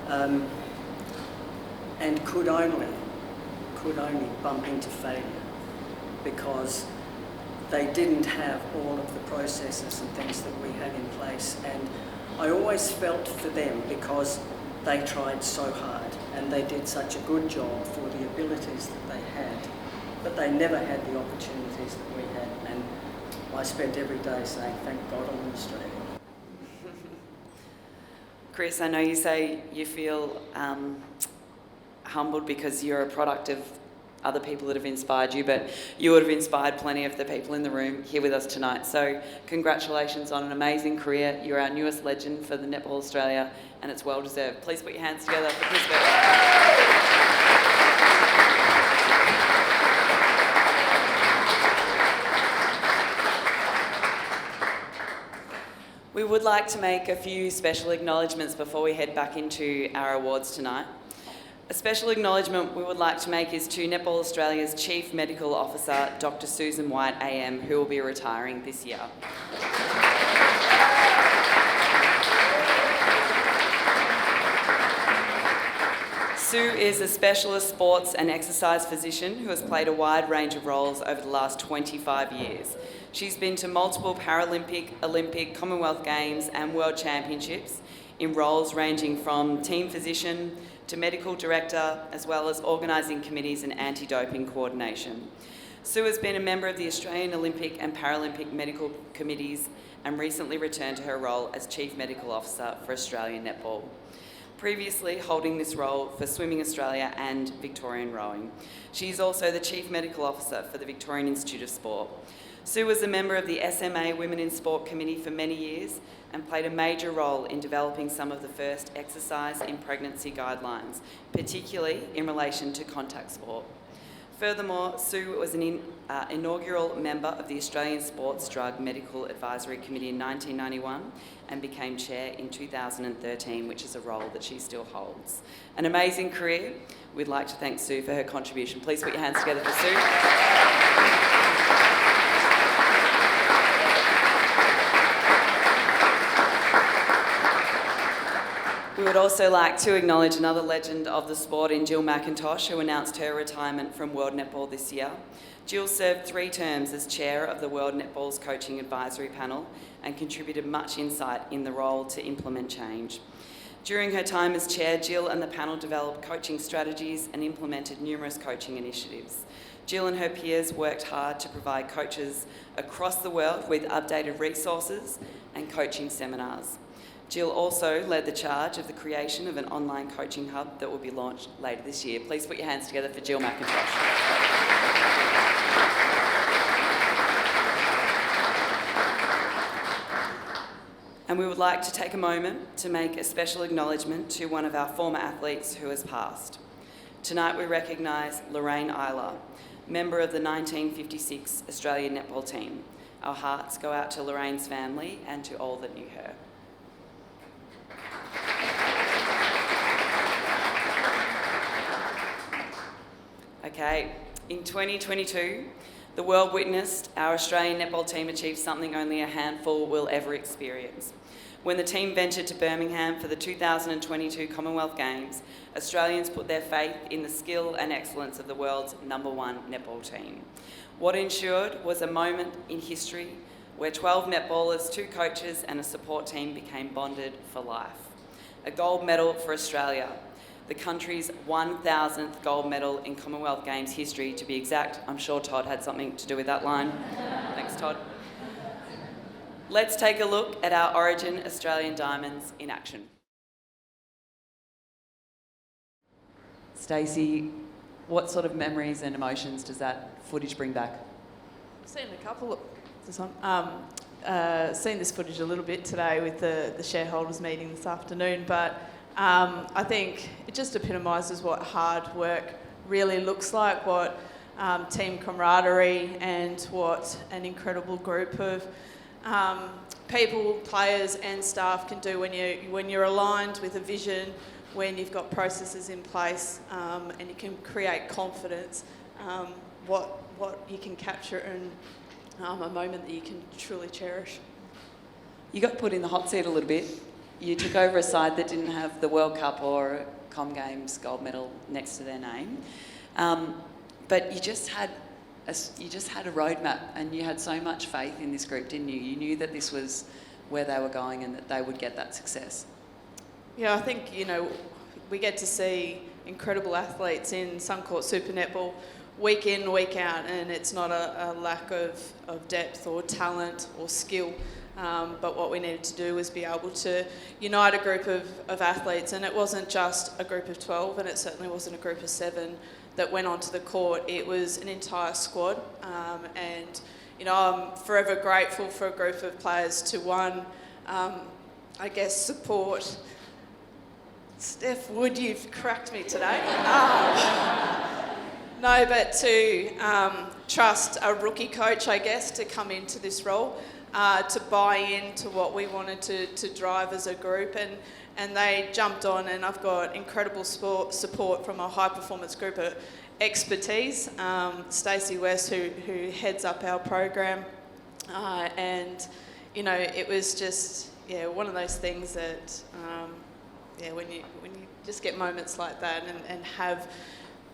and could only bump into failure because they didn't have all of the processes and things that we had in place. And I always felt for them because they tried so hard and they did such a good job for the abilities that they had, but they never had the opportunities that we had. And I spent every day saying, thank God I'm in Australia. Chris, I know you say you feel humbled because you're a product of other people that have inspired you, but you would have inspired plenty of the people in the room here with us tonight. So congratulations on an amazing career. You're our newest legend for the Netball Australia, and it's well deserved. Please put your hands together for Chris Beck. We would like to make a few special acknowledgements before we head back into our awards tonight. A special acknowledgement we would like to make is to Netball Australia's Chief Medical Officer, Dr. Susan White AM, who will be retiring this year. Sue is a specialist sports and exercise physician who has played a wide range of roles over the last 25 years. She's been to multiple Paralympic, Olympic, Commonwealth Games and World Championships, in roles ranging from team physician to medical director, as well as organising committees and anti-doping coordination. Sue has been a member of the Australian Olympic and Paralympic Medical Committees and recently returned to her role as Chief Medical Officer for Australian Netball, previously holding this role for Swimming Australia and Victorian Rowing. She is also the Chief Medical Officer for the Victorian Institute of Sport. Sue was a member of the SMA Women in Sport Committee for many years and played a major role in developing some of the first exercise in pregnancy guidelines, particularly in relation to contact sport. Furthermore, Sue was an inaugural member of the Australian Sports Drug Medical Advisory Committee in 1991 and became chair in 2013, which is a role that she still holds. An amazing career. We'd like to thank Sue for her contribution. Please put your hands together for Sue. We would also like to acknowledge another legend of the sport in Jill McIntosh, who announced her retirement from World Netball this year. Jill served 3 terms as chair of the World Netball's Coaching Advisory Panel and contributed much insight in the role to implement change. During her time as chair, Jill and the panel developed coaching strategies and implemented numerous coaching initiatives. Jill and her peers worked hard to provide coaches across the world with updated resources and coaching seminars. Jill also led the charge of the creation of an online coaching hub that will be launched later this year. Please put your hands together for Jill McIntosh. And we would like to take a moment to make a special acknowledgement to one of our former athletes who has passed. Tonight we recognise Lorraine Isler, member of the 1956 Australian Netball Team. Our hearts go out to Lorraine's family and to all that knew her. Okay, in 2022, the world witnessed our Australian netball team achieve something only a handful will ever experience. When the team ventured to Birmingham for the 2022 Commonwealth Games, Australians put their faith in the skill and excellence of the world's #1 netball team. What ensued was a moment in history where 12 netballers, 2 coaches and a support team became bonded for life. A gold medal for Australia, the country's 1,000th gold medal in Commonwealth Games history, to be exact. I'm sure Todd had something to do with that line. Thanks, Todd. Let's take a look at our Origin Australian Diamonds in action. Stacey, what sort of memories and emotions does that footage bring back? I've seen a couple of seen this footage a little bit today with the shareholders meeting this afternoon, but I think it just epitomises what hard work really looks like, what team camaraderie and what an incredible group of people, players and staff can do when you're aligned with a vision, when you've got processes in place and you can create confidence, what you can capture in a moment that you can truly cherish. You got put in the hot seat a little bit. You took over a side that didn't have the World Cup or Com Games gold medal next to their name, but you just had a roadmap, and you had so much faith in this group, didn't you? You knew that this was where they were going and that they would get that success. Yeah, I think we get to see incredible athletes in Suncorp Super Netball week in, week out, and it's not a lack of depth or talent or skill. But what we needed to do was be able to unite a group of athletes, and it wasn't just a group of 12, and it certainly wasn't a group of 7 that went onto the court. It was an entire squad, and I'm forever grateful for a group of players to support. Steph Wood, you've cracked me today. No, but to trust a rookie coach, I guess, to come into this role. To buy into what we wanted to drive as a group, and they jumped on, and I've got incredible support from a high performance group of expertise. Stacey West, who heads up our program, and it was just one of those things that when you just get moments like that and have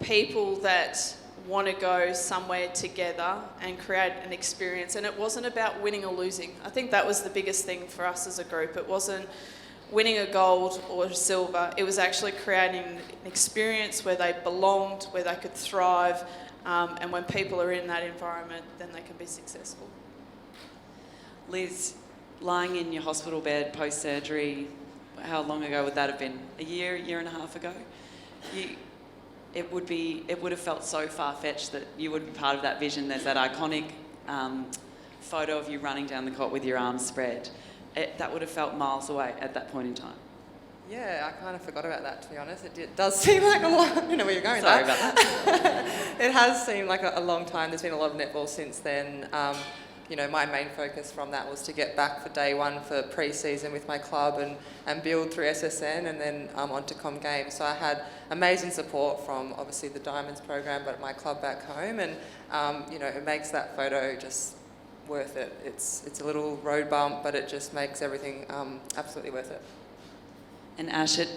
people that want to go somewhere together and create an experience. And it wasn't about winning or losing. I think that was the biggest thing for us as a group. It wasn't winning a gold or a silver. It was actually creating an experience where they belonged, where they could thrive, and when people are in that environment, then they can be successful. Liz, lying in your hospital bed post-surgery, how long ago would that have been? A year and a half ago? It would have felt so far-fetched that you would be part of that vision. There's that iconic photo of you running down the court with your arms spread. That would have felt miles away at that point in time. Yeah, I kind of forgot about that, to be honest. It does seem like a long... You know where you're going. Sorry about that. It has seemed like a long time. There's been a lot of netball since then. You know, my main focus from that was to get back for day one for pre-season with my club and build through SSN and then onto Com Games. So I had amazing support from obviously the Diamonds program, but my club back home, and you know, it makes that photo just worth it. It's a little road bump, but it just makes everything absolutely worth it. And Ash, it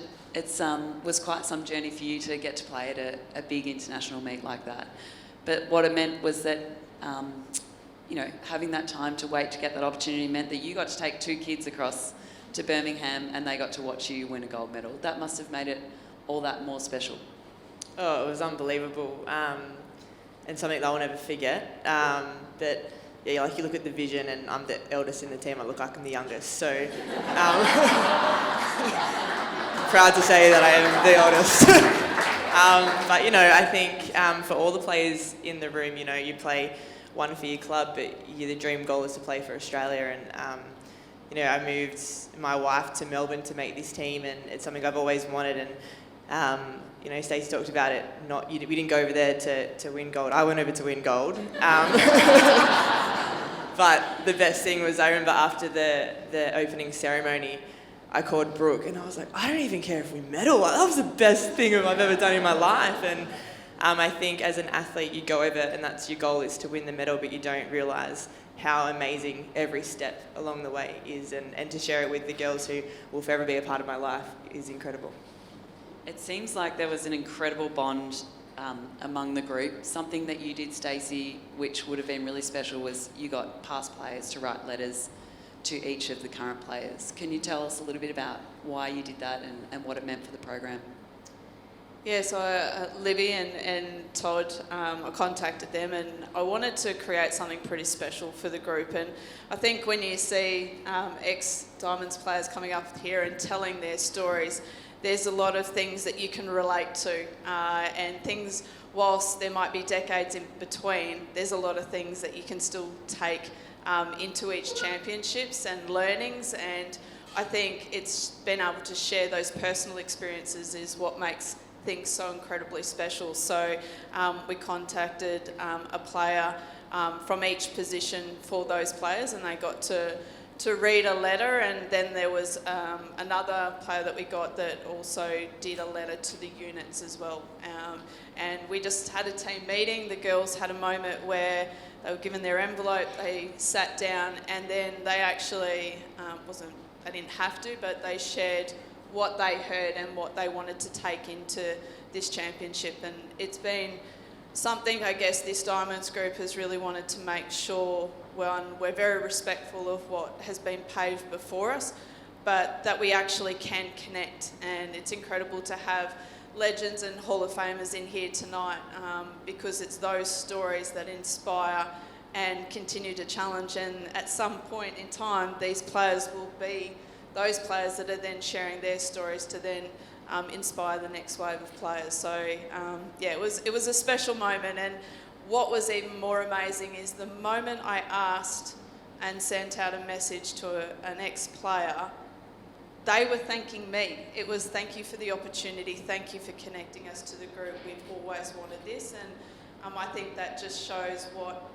was quite some journey for you to get to play at a big international meet like that. But what it meant was that you know, having that time to wait to get that opportunity meant that you got to take 2 kids across to Birmingham and they got to watch you win a gold medal. That must have made it all that more special. Oh, it was unbelievable, and something that I'll never forget. But yeah, like you look at the vision, and I'm the eldest in the team. I look like I'm the youngest, so proud to say that I am the oldest. But you know, I think for all the players in the room, you know, you play one for your club, but the dream goal is to play for Australia. And you know, I moved my wife to Melbourne to make this team, and it's something I've always wanted. And you know, Stacey talked about it. We didn't go over there to win gold. I went over to win gold. But the best thing was, I remember after the opening ceremony, I called Brooke and I was like, I don't even care if we medal. That was the best thing I've ever done in my life. And I think as an athlete, you go over and that's your goal, is to win the medal, but you don't realise how amazing every step along the way is. And to share it with the girls who will forever be a part of my life is incredible. It seems like there was an incredible bond among the group. Something that you did, Stacey, which would have been really special, was you got past players to write letters to each of the current players. Can you tell us a little bit about why you did that and what it meant for the program? Yeah, so Libby and Todd, I contacted them, and I wanted to create something pretty special for the group. And I think when you see ex-Diamonds players coming up here and telling their stories, there's a lot of things that you can relate to, and things, whilst there might be decades in between, there's a lot of things that you can still take into each championships and learnings. And I think it's been able to share those personal experiences is what makes things so incredibly special. So we contacted a player from each position for those players, and they got to read a letter, and then there was another player that we got that also did a letter to the units as well. And we just had a team meeting. The girls had a moment where they were given their envelope, they sat down, and then they actually, they didn't have to, but they shared what they heard and what they wanted to take into this championship. And it's been something, I guess, this Diamonds group has really wanted to make sure, we're very respectful of what has been paved before us, but that we actually can connect. And it's incredible to have legends and Hall of Famers in here tonight, because it's those stories that inspire and continue to challenge. And at some point in time, these players will be those players that are then sharing their stories to then inspire the next wave of players. So yeah, it was a special moment. And what was even more amazing is the moment I asked and sent out a message to an ex-player, they were thanking me. It was, thank you for the opportunity, thank you for connecting us to the group, we've always wanted this. And I think that just shows what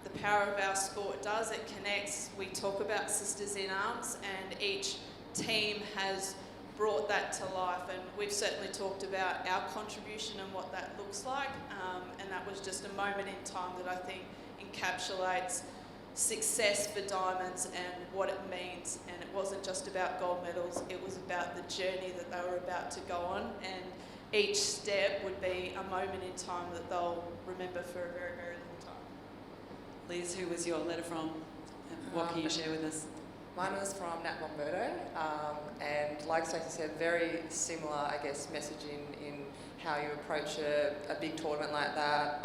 the power of our sport does. It connects. We talk about Sisters in Arms, and each team has brought that to life, and we've certainly talked about our contribution and what that looks like, and that was just a moment in time that I think encapsulates success for Diamonds and what it means. And it wasn't just about gold medals, it was about the journey that they were about to go on, and each step would be a moment in time that they'll remember for a very, very long time. Liz, who was your letter from? And what can you share with us? Mine was from Netball Murdo, and like Stacey said, very similar, I guess, messaging in how you approach a big tournament like that,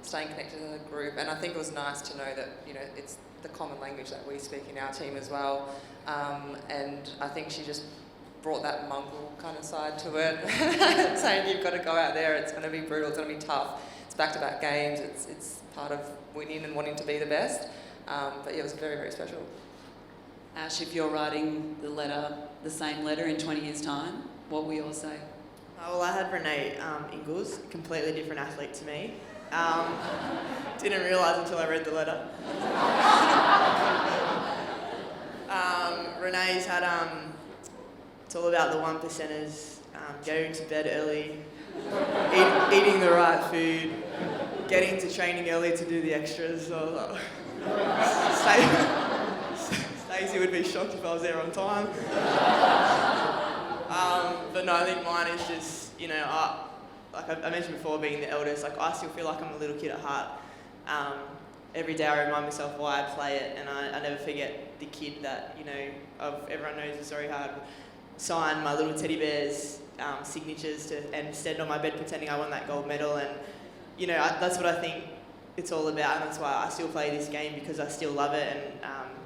staying connected to the group, and I think it was nice to know that, you know, it's the common language that we speak in our team as well, and I think she just brought that mongrel kind of side to it, saying you've got to go out there, it's going to be brutal, it's going to be tough, it's back-to-back games, it's part of winning and wanting to be the best, but yeah, it was very, very special. Ash, if you're writing the same letter in 20 years' time, what will yours say? Well, I had Renee Ingles, completely different athlete to me. Didn't realise until I read the letter. Renee's had, it's all about the 1%ers, going to bed early, eating the right food, getting to training early to do the extras. So, Stacey would be shocked if I was there on time. But no, I think mine is just, you know, like I mentioned before, being the eldest, like I still feel like I'm a little kid at heart. Every day I remind myself why I play it, and I never forget the kid that, you know, everyone knows is very hard. Sign my little teddy bears' signatures and stand on my bed pretending I won that gold medal, and you know, that's what I think it's all about, and that's why I still play this game, because I still love it, and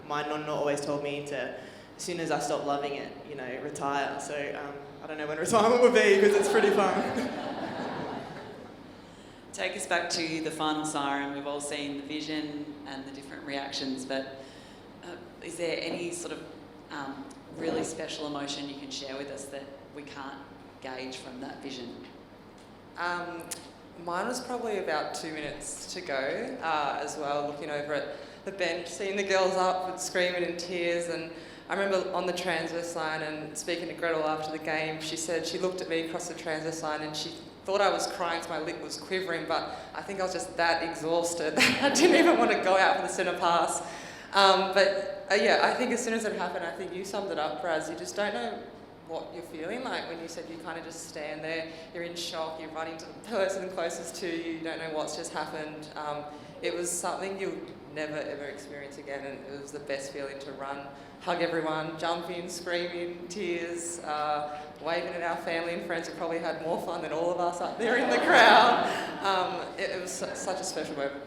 my nonna always told me to, as soon as I stop loving it, you know, retire. So I don't know when retirement will be, because it's pretty fun. Take us back to the final siren. We've all seen the vision and the different reactions, but is there any sort of really special emotion you can share with us that we can't gauge from that vision? Mine was probably about 2 minutes to go as well, looking over at the bench, seeing the girls up and screaming in tears. And I remember on the transverse line and speaking to Gretel after the game, she said she looked at me across the transverse line and she thought I was crying, so my lip was quivering, but I think I was just that exhausted. I didn't even want to go out for the centre pass. Yeah, I think as soon as it happened, I think you summed it up, Braz. You just don't know what you're feeling like when you said you kind of just stand there, you're in shock, you're running to the person closest to you, you don't know what's just happened. It was something you'll never ever experience again, and it was the best feeling to run, hug everyone, jumping, screaming, tears, waving at our family and friends who probably had more fun than all of us up there in the crowd. It was such a special moment.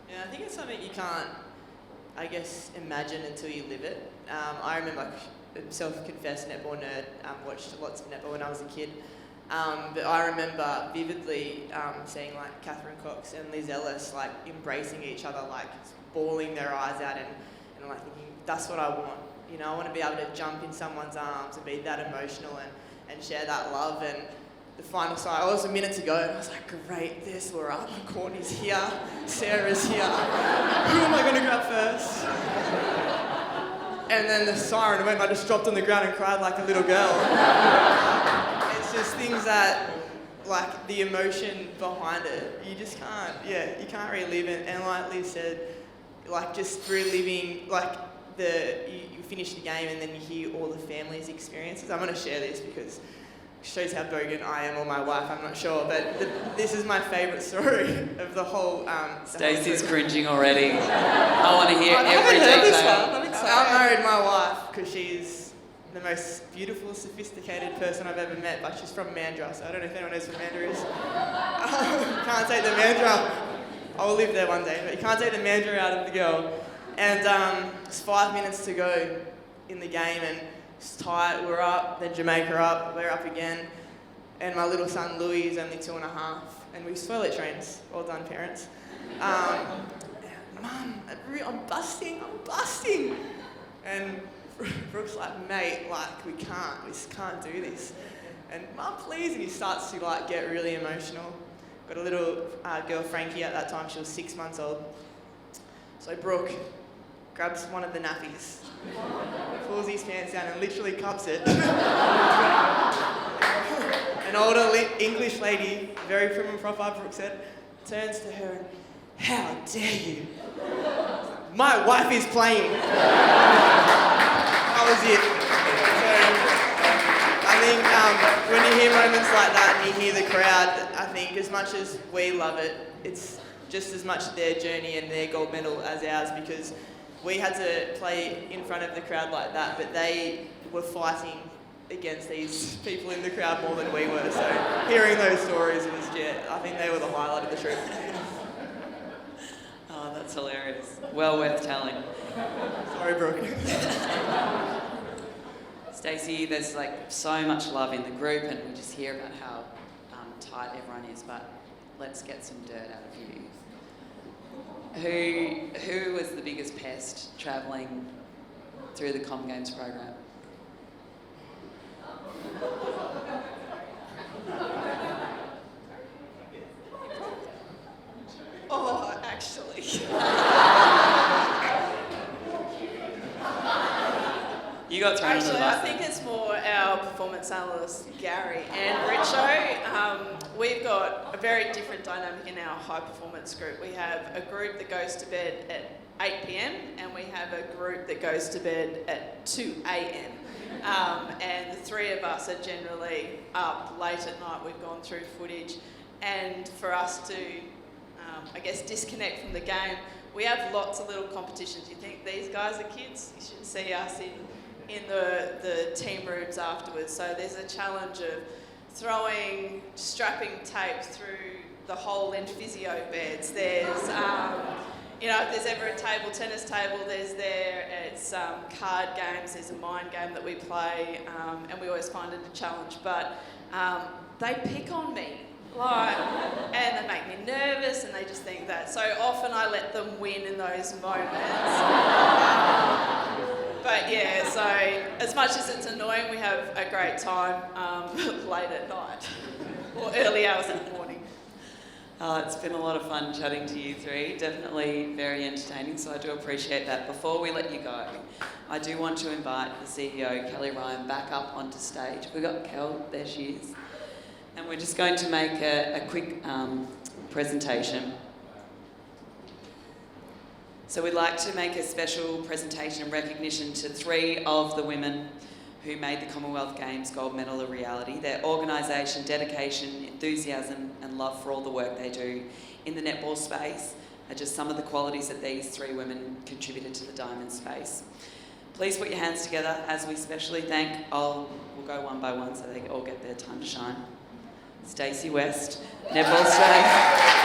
Yeah, I think it's something you can't, I guess, imagine until you live it. I remember, self-confessed netball nerd, watched lots of netball when I was a kid. But I remember vividly seeing like Catherine Cox and Liz Ellis like embracing each other, like bawling their eyes out, and like thinking, that's what I want. You know, I want to be able to jump in someone's arms and be that emotional and share that love. And the final side, I was a minute to go, and I was like, great, there's Laura up, Courtney's here, Sarah's here. Who am I going to grab first? And then the siren went, and I just dropped on the ground and cried like a little girl. It's just things that, like the emotion behind it, you just can't, you can't relive it. And like Liz said, like just reliving, like you finish the game and then you hear all the family's experiences. I'm going to share this because it shows how bogan I am, or my wife, I'm not sure, but this is my favourite story of the whole... Stacey's cringing already. I want to hear every detail. I married my wife because she's the most beautiful, sophisticated person I've ever met, but she's from Mandurah, so I don't know if anyone knows where Mandurah is. Can't take the Mandurah. I will live there one day, but you can't take the Mandurah out of the girl. And it's 5 minutes to go in the game, and it's tight, we're up, then Jamaica up, we're up again. And my little son Louis is only 2.5, and we toilet trains. Well done, parents. Mum, I'm busting. And Brooke's like, mate, like, we just can't do this. And Mum, please, and he starts to like get really emotional. Got a little girl, Frankie, at that time, she was 6 months old. So Brooke grabs one of the nappies, pulls his pants down and literally cups it. An older English lady, very prim and proper, Brooke said, turns to her and, how dare you? My wife is playing. That was it. So I think when you hear moments like that and you hear the crowd, I think as much as we love it, it's just as much their journey and their gold medal as ours, because we had to play in front of the crowd like that, but they were fighting against these people in the crowd more than we were. So hearing those stories was, I think they were the highlight of the trip. Oh, that's hilarious. Well worth telling. Sorry, Brooke. Stacey, there's like so much love in the group, and we just hear about how tight everyone is, but let's get some dirt out of you. Who was the biggest pest travelling through the Com Games program? Oh, actually. You got thrown under the Actually, bus. I think it's more our performance analysts, Gary and Richo. We've got a very different dynamic in our high performance group. We have a group that goes to bed at 8 p.m. and we have a group that goes to bed at 2 a.m. And the three of us are generally up late at night. We've gone through footage, and for us to, I guess, disconnect from the game, we have lots of little competitions. You think these guys are kids? You should see us in the team rooms afterwards. So there's a challenge of strapping tape through the hole in physio beds. There's, if there's ever a table tennis table, it's card games, there's a mind game that we play, and we always find it a challenge. But they pick on me. And they make me nervous, and they just think that. So often I let them win in those moments. But yeah, so as much as it's annoying, we have a great time late at night or early hours in the morning. It's been a lot of fun chatting to you three. Definitely very entertaining, so I do appreciate that. Before we let you go, I do want to invite the CEO, Kelly Ryan, back up onto stage. We've got Kel, there she is. And we're just going to make a quick presentation. So we'd like to make a special presentation and recognition to three of the women who made the Commonwealth Games gold medal a reality. Their organisation, dedication, enthusiasm and love for all the work they do in the netball space are just some of the qualities that these three women contributed to the diamond space. Please put your hands together as we specially thank, we'll go one by one so they all get their time to shine. Stacey West, Netball Australia.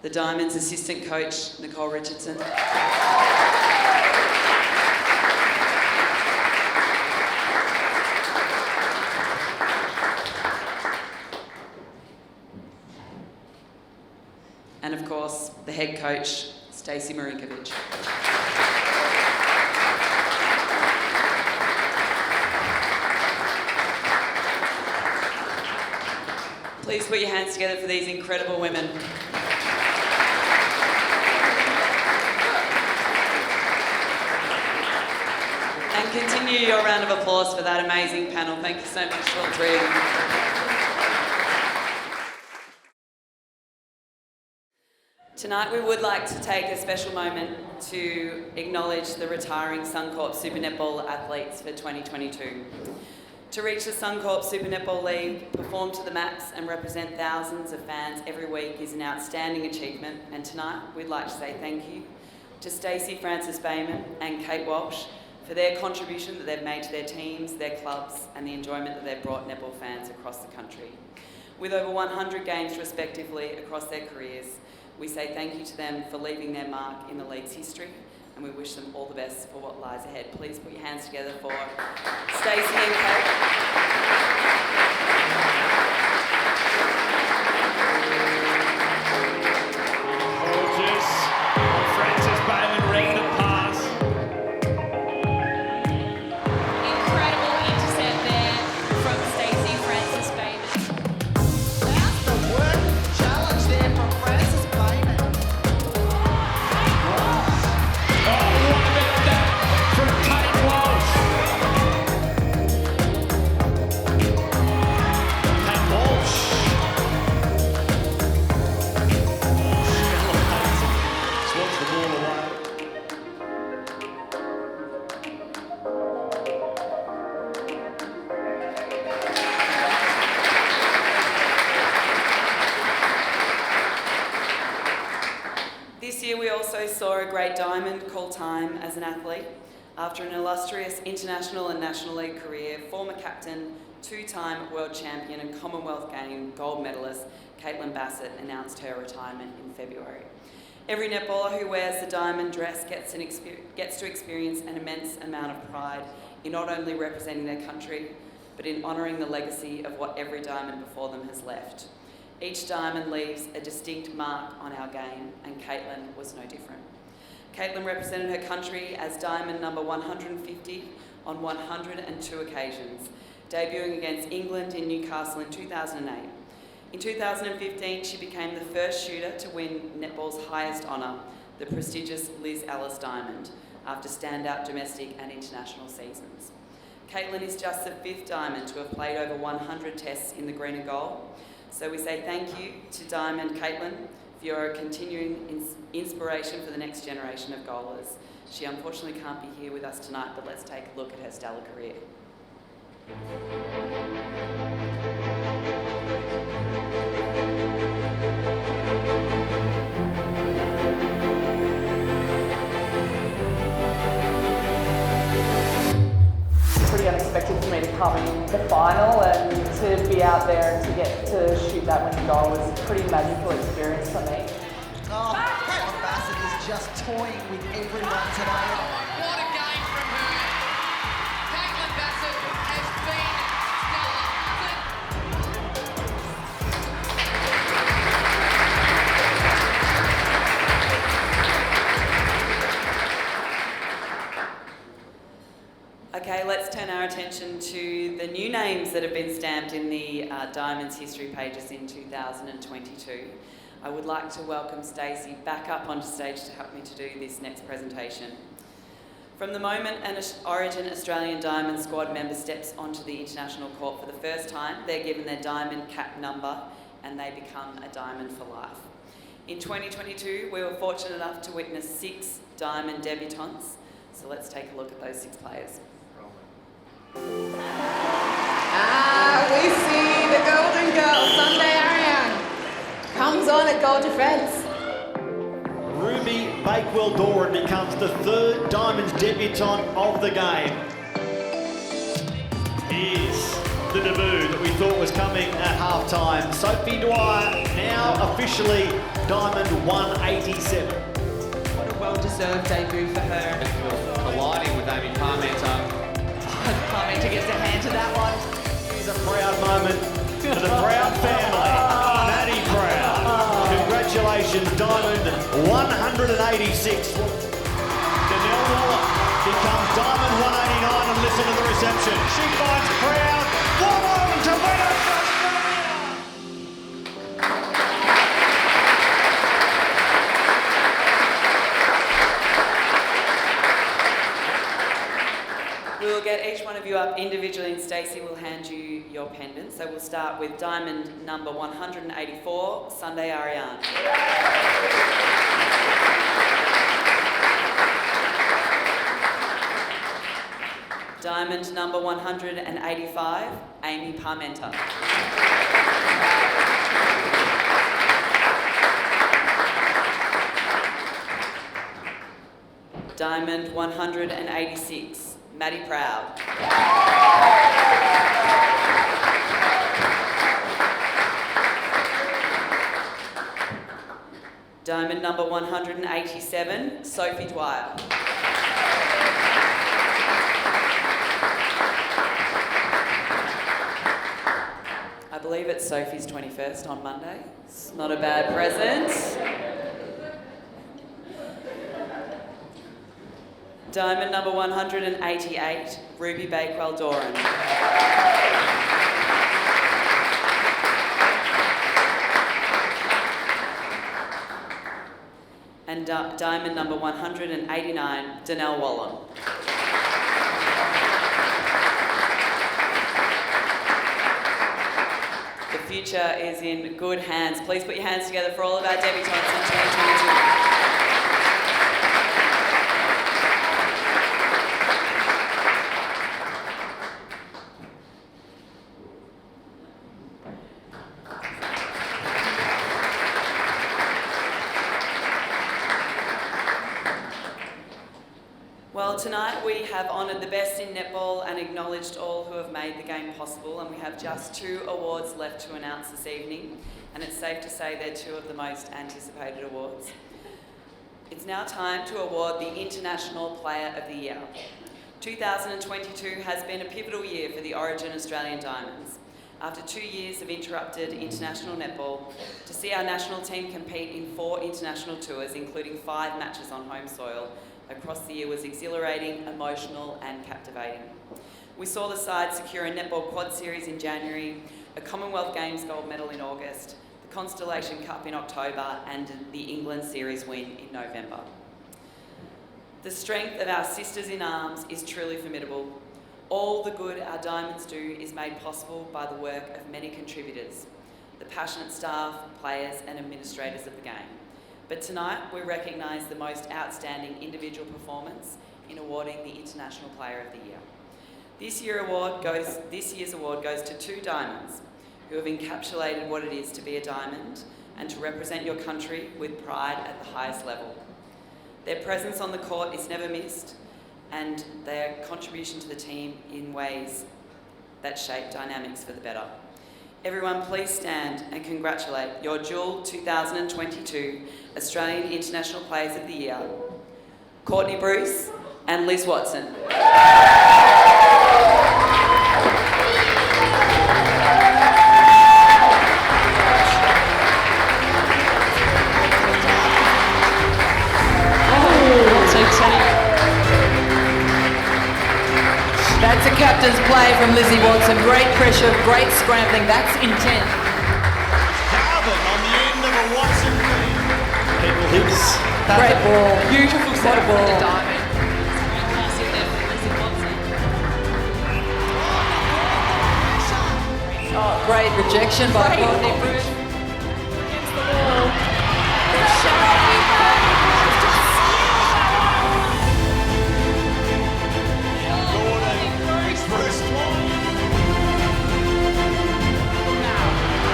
The Diamonds assistant coach, Nicole Richardson. And of course, the head coach, Stacey Marinkovic. Please put your hands together for these incredible women. And continue your round of applause for that amazing panel. Thank you so much to all three of you. Tonight we would like to take a special moment to acknowledge the retiring Suncorp Super Netball athletes for 2022. To reach the Suncorp Super Netball League, perform to the max and represent thousands of fans every week is an outstanding achievement, and tonight we'd like to say thank you to Stacey Francis Bayman and Kate Walsh for their contribution that they've made to their teams, their clubs and the enjoyment that they've brought netball fans across the country. With over 100 games respectively across their careers, we say thank you to them for leaving their mark in the league's history, and we wish them all the best for what lies ahead. Please put your hands together for Stacey and Kate. Francis Bayman reading the pass. Incredible intercept there from Stacey Francis Bayman. That's the work challenge there from Francis Bayman. Oh, what about that from Kate Walsh? Before a great diamond call time as an athlete, after an illustrious international and National League career, former captain, two-time world champion and Commonwealth Game gold medalist Caitlin Bassett announced her retirement in February. Every netballer who wears the diamond dress gets to experience an immense amount of pride in not only representing their country, but in honouring the legacy of what every diamond before them has left. Each diamond leaves a distinct mark on our game, and Caitlin was no different. Caitlin represented her country as diamond number 150 on 102 occasions, debuting against England in Newcastle in 2008. In 2015, she became the first shooter to win netball's highest honour, the prestigious Ellis Diamond, after standout domestic and international seasons. Caitlin is just the 5th diamond to have played over 100 tests in the green and gold. So we say thank you to Diamond Caitlin for your continuing inspiration for the next generation of goalers. She unfortunately can't be here with us tonight, but let's take a look at her stellar career. Pretty unexpected for me to come in the final and to be out there and to get to shoot that winning goal was a pretty magical experience for me. Oh, Caitlin Bassett is just toying with everyone today. What a game from her. Caitlin Bassett has been Okay, let's turn our attention to the new names that have been stamped in the Diamonds history pages in 2022. I would like to welcome Stacey back up onto stage to help me to do this next presentation. From the moment an Origin Australian Diamond squad member steps onto the international court for the first time, they're given their diamond cap number and they become a diamond for life. In 2022, we were fortunate enough to witness 6 diamond debutants. So let's take a look at those 6 players. We see the golden girl, Sunday Ariane, comes on at goal defence. Ruby Bakewell-Doran becomes the 3rd Diamonds debutante of the game. Here's the debut that we thought was coming at half-time. Sophie Dwyer, now officially Diamond 187. What a well-deserved debut for her. Aligning with Amy Parmenter. Parmenter gets a hand to that one. Here's a proud moment for the Proud family. Maddie Proud. Congratulations, Diamond 186. Danelle Waller becomes Diamond 189 and listen to the reception. She finds Proud. One on to win it for Australia. We will get each one of you up individually and Stacey will hand you your pendants. So we'll start with diamond number 184, Sunday Ariane. Diamond number 185, Amy Parmenter. Diamond 186, Maddie Proud. Diamond number 187, Sophie Dwyer. I believe it's Sophie's 21st on Monday. It's not a bad present. Diamond number 188, Ruby Bakewell-Doran. And diamond number 189, Danelle Waller. The future is in good hands. Please put your hands together for all of our debutants in 2022. tonight we have honoured the best in netball and acknowledged all who have made the game possible, and we have just 2 awards left to announce this evening, and it's safe to say they're 2 of the most anticipated awards. It's now time to award the International Player of the Year. 2022 has been a pivotal year for the Origin Australian Diamonds. After 2 years of interrupted international netball, to see our national team compete in 4 international tours, including 5 matches on home soil, across the year was exhilarating, emotional and captivating. We saw the side secure a Netball Quad Series in January, a Commonwealth Games gold medal in August, the Constellation Cup in October and the England Series win in November. The strength of our sisters in arms is truly formidable. All the good our Diamonds do is made possible by the work of many contributors, the passionate staff, players and administrators of the game. But tonight we recognise the most outstanding individual performance in awarding the International Player of the Year. This year's award goes to 2 Diamonds who have encapsulated what it is to be a Diamond and to represent your country with pride at the highest level. Their presence on the court is never missed, and their contribution to the team in ways that shape dynamics for the better. Everyone please stand and congratulate your dual 2022 Australian International Players of the Year, Courtney Bruce and Liz Watson. That's a captain's play from Lizzie Watson. Great pressure, great scrambling. That's intent. Carbon on the end of a Watson feed. People hits. Great ball. Beautiful set of ball. Oh, great rejection by Courtney Bruce. Against the wall.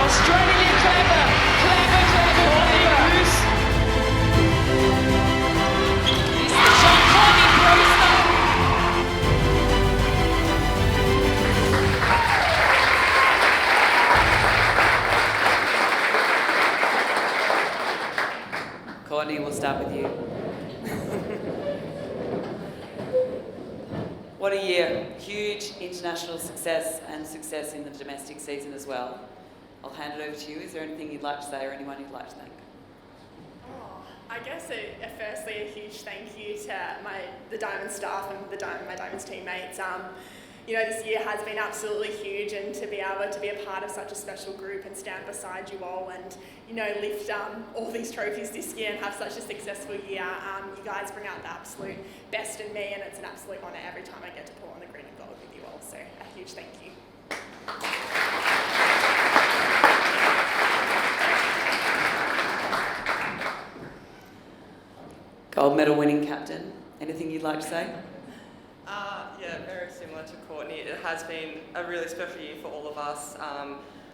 Australian clever Courtney Bruce. This is the shot, Courtney Bruce. Courtney, we'll start with you. What a year. Huge international success and success in the domestic season as well. I'll hand it over to you. Is there anything you'd like to say or anyone you'd like to thank? I guess firstly a huge thank you to the Diamond staff and my Diamonds teammates. This year has been absolutely huge, and to be able to be a part of such a special group and stand beside you all and lift all these trophies this year and have such a successful year. You guys bring out the absolute best in me, and it's an absolute honour every time I get to pull on the green and gold with you all. So a huge thank you. Gold medal winning captain. Anything you'd like to say? Yeah, very similar to Courtney. It has been a really special year for all of us.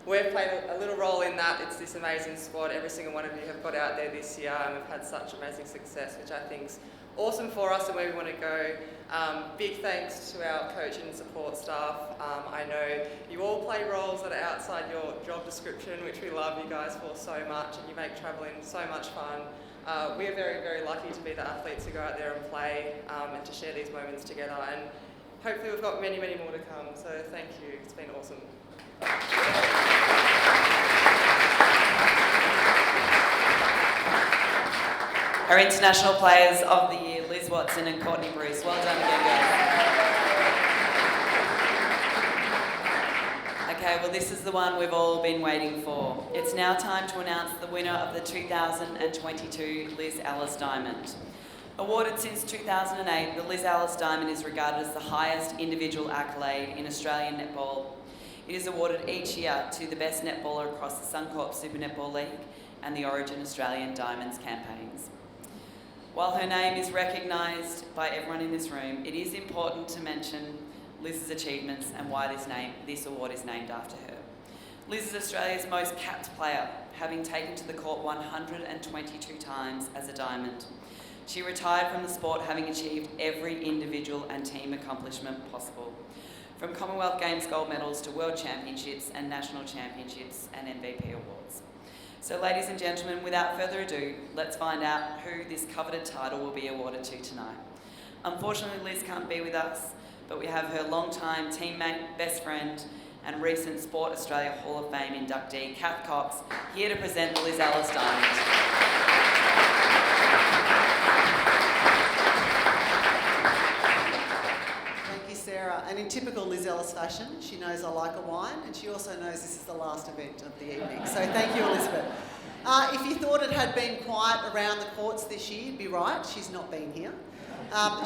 We've played a little role in that. It's this amazing squad. Every single one of you have got out there this year, and we've had such amazing success, which I think is awesome for us and where we want to go. Big thanks to our coaching and support staff. I know you all play roles that are outside your job description, which we love you guys for so much, and you make travelling so much fun. We are very, very lucky to be the athletes who go out there and play and to share these moments together. And hopefully we've got many, many more to come. So thank you. It's been awesome. Our international players of the year, Liz Watson and Courtney Bruce. Well done again, guys. Okay, well this is the one we've all been waiting for. It's now time to announce the winner of the 2022 Liz Ellis Diamond. Awarded since 2008, the Liz Ellis Diamond is regarded as the highest individual accolade in Australian netball. It is awarded each year to the best netballer across the Suncorp Super Netball League and the Origin Australian Diamonds campaigns. While her name is recognised by everyone in this room, it is important to mention Liz's achievements and why this award is named after her. Liz is Australia's most capped player, having taken to the court 122 times as a Diamond. She retired from the sport having achieved every individual and team accomplishment possible, from Commonwealth Games gold medals to World Championships and National Championships and MVP awards. So ladies and gentlemen, without further ado, let's find out who this coveted title will be awarded to tonight. Unfortunately, Liz can't be with us, but we have her longtime teammate, best friend, and recent Sport Australia Hall of Fame inductee, Kath Cox, here to present the Liz Ellis Diamond. Sarah, and in typical Liz Ellis fashion, she knows I like a wine, and she also knows this is the last event of the evening. So thank you, Elizabeth. If you thought it had been quiet around the courts this year, you'd be right. She's not been here.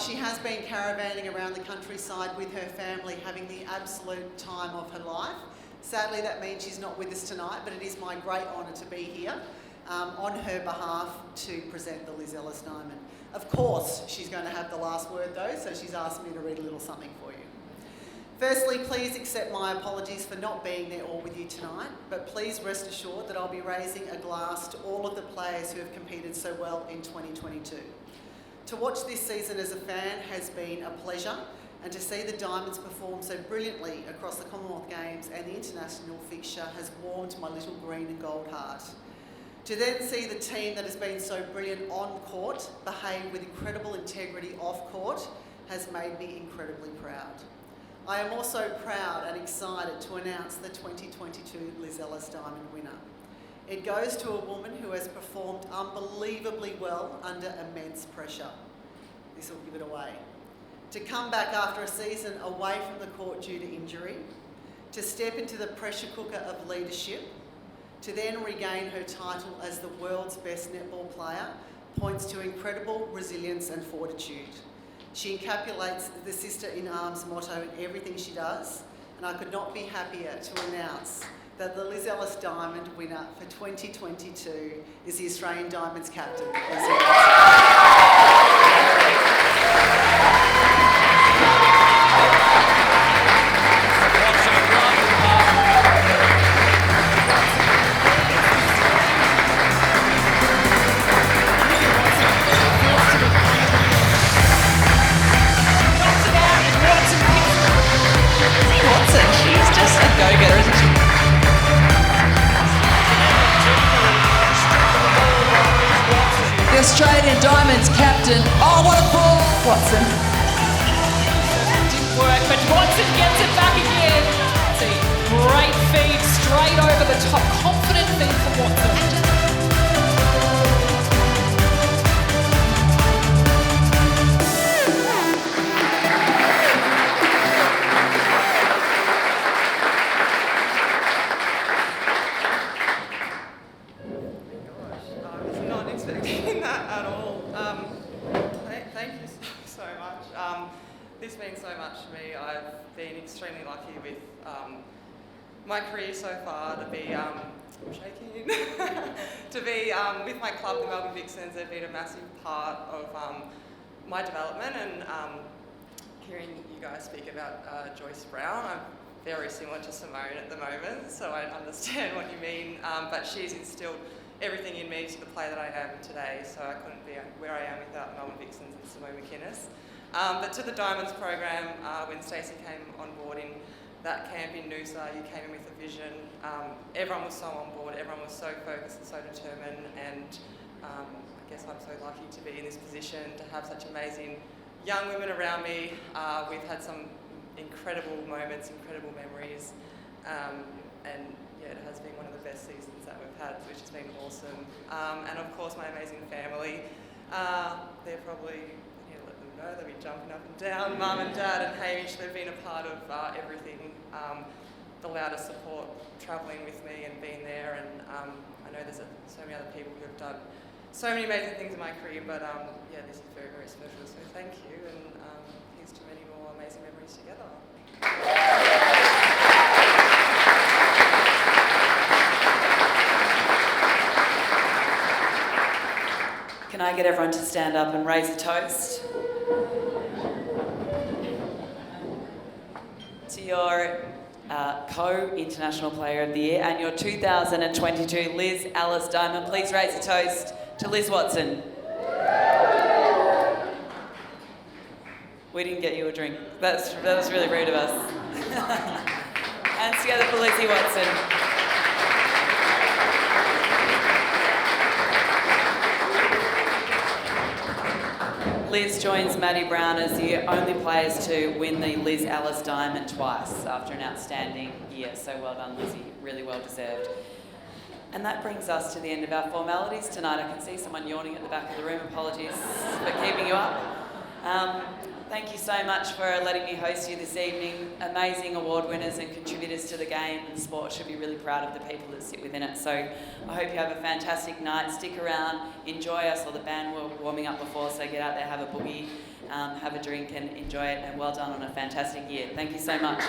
She has been caravanning around the countryside with her family, having the absolute time of her life. Sadly, that means she's not with us tonight, but it is my great honour to be here on her behalf to present the Liz Ellis Diamond. Of course, she's going to have the last word though, so she's asked me to read a little something for you. Firstly, please accept my apologies for not being there all with you tonight, but please rest assured that I'll be raising a glass to all of the players who have competed so well in 2022. To watch this season as a fan has been a pleasure, and to see the Diamonds perform so brilliantly across the Commonwealth Games and the international fixture has warmed my little green and gold heart. To then see the team that has been so brilliant on court behave with incredible integrity off court has made me incredibly proud. I am also proud and excited to announce the 2022 Liz Ellis Diamond winner. It goes to a woman who has performed unbelievably well under immense pressure. This will give it away. To come back after a season away from the court due to injury, to step into the pressure cooker of leadership, to then regain her title as the world's best netball player points to incredible resilience and fortitude. She encapsulates the Sister in Arms motto in everything she does, and I could not be happier to announce that the Liz Ellis Diamond winner for 2022 is the Australian Diamonds captain, Liz Ellis. The Australian Diamonds captain. Oh, what a ball! Watson. Didn't work, but Watson gets it back again. See, great feed straight over the top. Confident feed from Watson. This means so much to me. I've been extremely lucky with my career so far to be shaking to be with my club, the Melbourne Vixens. They've been a massive part of my development, and hearing you guys speak about Joyce Brown, I'm very similar to Simone at the moment, so I understand what you mean. But she's instilled everything in me to the player that I am today, so I couldn't be where I am without the Melbourne Vixens and Simone McInnes. But to the Diamonds program, when Stacey came on board in that camp in Noosa, you came in with a vision. Everyone was so on board, everyone was so focused and so determined, and I guess I'm so lucky to be in this position, to have such amazing young women around me. We've had some incredible moments, incredible memories, and yeah, it has been one of the best seasons that we've had, which has been awesome. And of course my amazing family. They're probably, they'll be jumping up and down. Mum and Dad and Hamish, they've been a part of everything. The loudest support, travelling with me and being there, and I know there's so many other people who have done so many amazing things in my career, but yeah, this is very, very special, so thank you, and here's to many more amazing memories together. Can I get everyone to stand up and raise a toast? To your co-International Player of the Year and your 2022 Liz Ellis Diamond. Please raise a toast to Liz Watson. We didn't get you a drink. That was really rude of us. Hands together for Lizzie Watson. Liz joins Maddie Brown as the only players to win the Liz Ellis Diamond twice after an outstanding year. So well done, Lizzie. Really well deserved. And that brings us to the end of our formalities tonight. I can see someone yawning at the back of the room. Apologies for keeping you up. Thank you so much for letting me host you this evening. Amazing award winners and contributors to the game, and sport should be really proud of the people that sit within it. So I hope you have a fantastic night. Stick around, enjoy. I saw the band were warming up before, so get out there, have a boogie, have a drink and enjoy it. And well done on a fantastic year. Thank you so much.